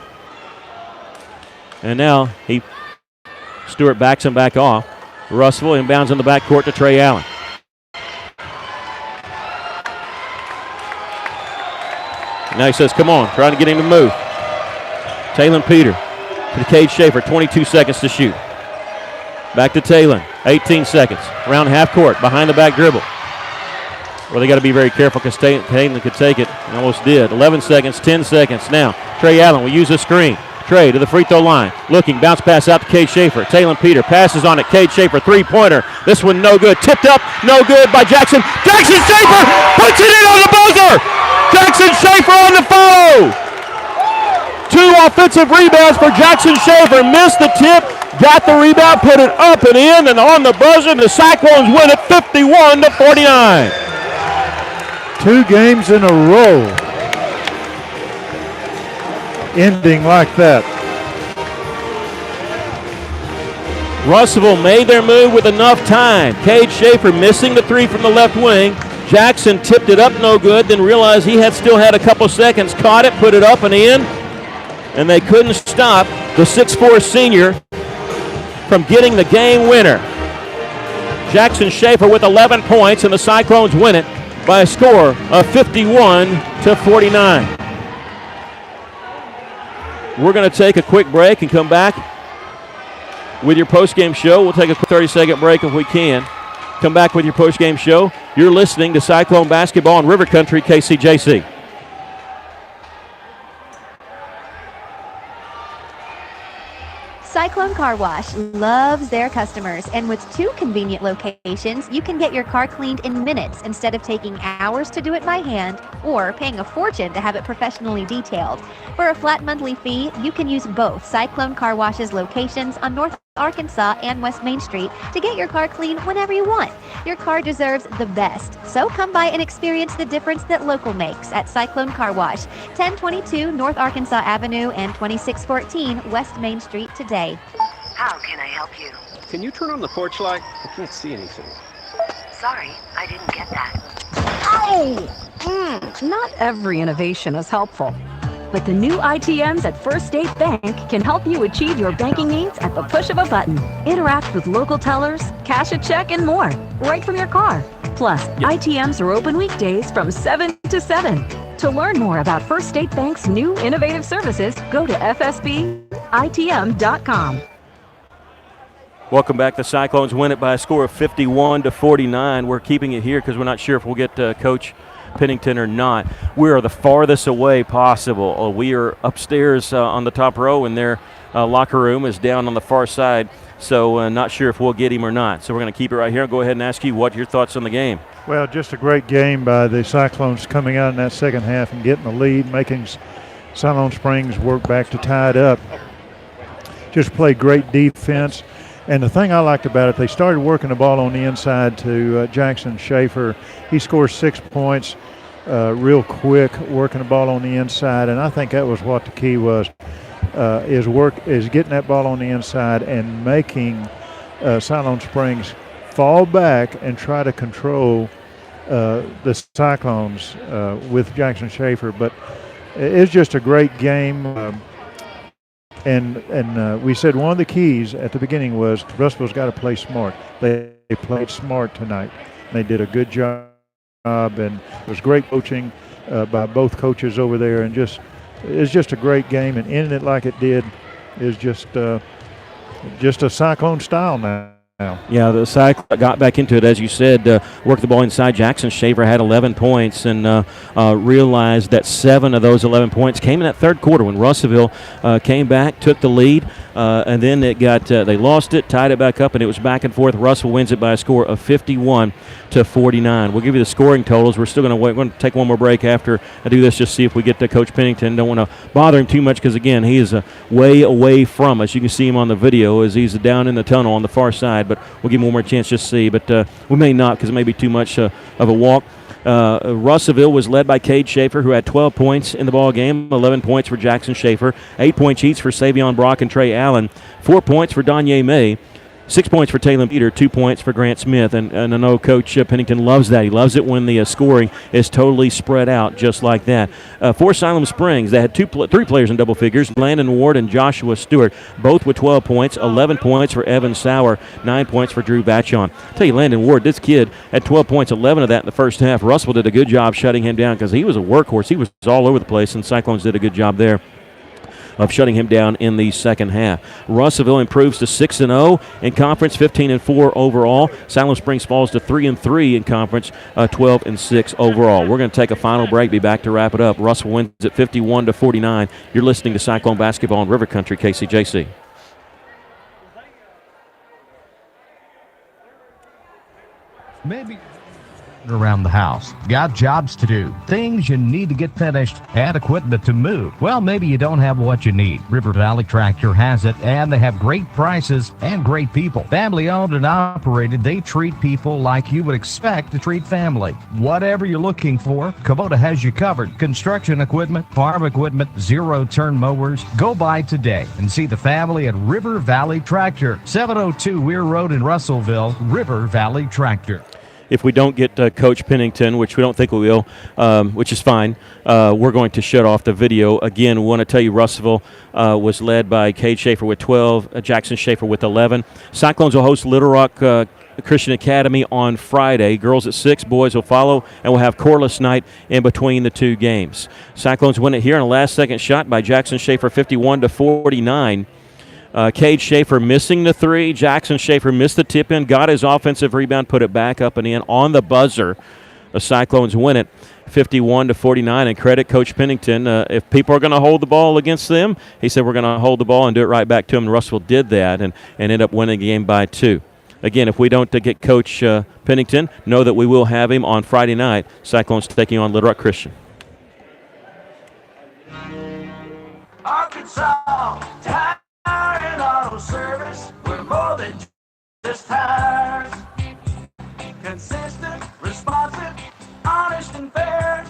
And now Stewart backs him back off. Russell inbounds in the backcourt to Trey Allen. Now he says, come on, trying to get him to move. Talon Peter to Cade Schaefer, 22 seconds to shoot. Back to Talon, 18 seconds. Around half court, behind the back dribble. Well, they got to be very careful because Talon could take it. And almost did. 11 seconds, 10 seconds. Now, Trey Allen will use a screen. Trey to the free throw line. Looking, bounce pass out to Cade Schaefer. Talon Peter passes on it. Cade Schaefer, three-pointer. This one no good. Tipped up, no good by Jackson. Jackson Schaefer puts it in on the buzzer. Jackson Schaefer on the follow. 2 offensive rebounds for Jackson Schaefer. Missed the tip, got the rebound, put it up and in, and on the buzzer, the Cyclones win it 51-49. 2 games in a row ending like that. Russellville made their move with enough time. Cade Schaefer missing the 3 from the left wing. Jackson tipped it up no good, then realized he still had a couple seconds. Caught it, put it up and in, and they couldn't stop the 6'4 senior from getting the game winner. Jackson Schaefer with 11 points, and the Cyclones win it by a score of 51-49. We're going to take a quick break and come back with your postgame show. We'll take a quick 30-second break if we can. Come back with your postgame show. You're listening to Cyclone Basketball in River Country, KCJC. Cyclone Car Wash loves their customers, and with 2 convenient locations, you can get your car cleaned in minutes instead of taking hours to do it by hand or paying a fortune to have it professionally detailed. For a flat monthly fee, you can use both Cyclone Car Wash's locations on North Arkansas and West Main Street to get your car cleaned whenever you want. Your car deserves the best, so come by and experience the difference that local makes at Cyclone Car Wash, 1022 North Arkansas Avenue and 2614 West Main Street today. How can I help you? Can you turn on the porch light? I can't see anything. Sorry, I didn't get that. Ow! Not every innovation is helpful. But the new ITMs at First State Bank can help you achieve your banking needs at the push of a button. Interact with local tellers, cash a check, and more, right from your car. Plus, ITMs are open weekdays from 7 to 7. To learn more about First State Bank's new innovative services, go to fsbitm.com. Welcome back. The Cyclones win it by a score of 51-49. We're keeping it here because we're not sure if we'll get Coach Pennington or not. We are the farthest away possible. We are upstairs on the top row, and their locker room is down on the far side, so not sure if we'll get him or not. So we're going to keep it right here and go ahead and ask you what your thoughts on the game. Well, just a great game by the Cyclones coming out in that second half and getting the lead, making Siloam Springs work back to tie it up. Just played great defense. And the thing I liked about it, they started working the ball on the inside to Jackson Schaefer. He scores 6 points real quick, working the ball on the inside. And I think that was what the key was, is getting that ball on the inside and making Siloam Springs fall back and try to control the Cyclones with Jackson Schaefer. But it's just a great game. And we said one of the keys at the beginning was Russellville's got to play smart. They played smart tonight. They did a good job, and it was great coaching by both coaches over there. And it's just a great game, and ending it like it did is just a Cyclone style now. Yeah, the Cyclones got back into it, as you said, worked the ball inside. Jackson Schaefer had 11 points and realized that 7 of those 11 points came in that third quarter when Russellville came back, took the lead, and then it got they lost it, tied it back up, and it was back and forth. Russell wins it by a score of 51-49. We'll give you the scoring totals. We're still going to wait. We're going to take one more break after I do this, just see if we get to Coach Pennington. Don't want to bother him too much because, again, he is way away from us. You can see him on the video as he's down in the tunnel on the far side, but we'll give him one more chance just to see. But we may not because it may be too much of a walk. Russellville was led by Cade Schaefer, who had 12 points in the ball game, 11 points for Jackson Schaefer, 8 points each for Savion Brock and Trey Allen, 4 points for Danye May, 6 points for Taylor Peter, 2 points for Grant Smith. And I know Coach Pennington loves that. He loves it when the scoring is totally spread out just like that. For Siloam Springs, they had 3 players in double figures, Landon Ward and Joshua Stewart, both with 12 points, 11 points for Evan Sauer, 9 points for Drew Batchon. I'll tell you, Landon Ward, this kid had 12 points, 11 of that in the first half. Russell did a good job shutting him down because he was a workhorse. He was all over the place, and Cyclones did a good job there of shutting him down in the second half. Russellville improves to 6-0 in conference, 15-4 overall. Siloam Springs falls to 3-3 in conference, 12-6 overall. We're going to take a final break, be back to wrap it up. Russell wins at 51-49. You're listening to Cyclone Basketball on River Country, KCJC. Maybe around the house. Got jobs to do, things you need to get finished, and equipment to move. Well, maybe you don't have what you need. River Valley Tractor has it, and they have great prices and great people. Family owned and operated, they treat people like you would expect to treat family. Whatever you're looking for, Kubota has you covered. Construction equipment, farm equipment, zero-turn mowers. Go by today and see the family at River Valley Tractor, 702 Weir Road in Russellville. River Valley Tractor. If we don't get Coach Pennington, which we don't think we will, which is fine, we're going to shut off the video. Again, we want to tell you Russellville was led by Cade Schaefer with 12, Jackson Schaefer with 11. Cyclones will host Little Rock Christian Academy on Friday. Girls at 6, boys will follow, and we'll have Corliss night in between the two games. Cyclones win it here on a last-second shot by Jackson Schaefer, 51-49. Cade Schaefer missing the 3. Jackson Schaefer missed the tip-in, got his offensive rebound, put it back up and in on the buzzer. The Cyclones win it 51-49, and credit Coach Pennington. If people are going to hold the ball against them, he said we're going to hold the ball and do it right back to them. And Russell did that and ended up winning the game by 2. Again, if we don't get Coach Pennington, know that we will have him on Friday night. Cyclones taking on Little Rock Christian. Arkansas Tire and Auto Service, we're more than just tires. Consistent, responsive, honest and fair.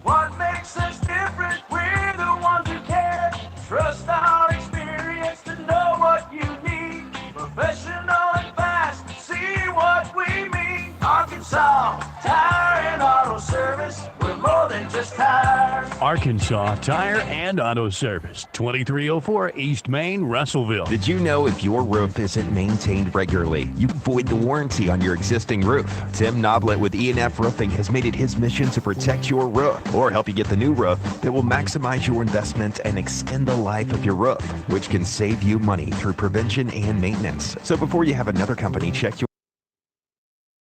What makes us different? We're the ones who care. Trust our experience to know what you need. Professional and fast, see what we mean. Arkansas Tire and Auto Service, we're more than just tires. Arkansas Tire and Auto Service, 2304 East Main, Russellville. Did you know if your roof isn't maintained regularly, you void the warranty on your existing roof? Tim Noblet with E&F Roofing has made it his mission to protect your roof or help you get the new roof that will maximize your investment and extend the life of your roof, which can save you money through prevention and maintenance. So before you have another company check your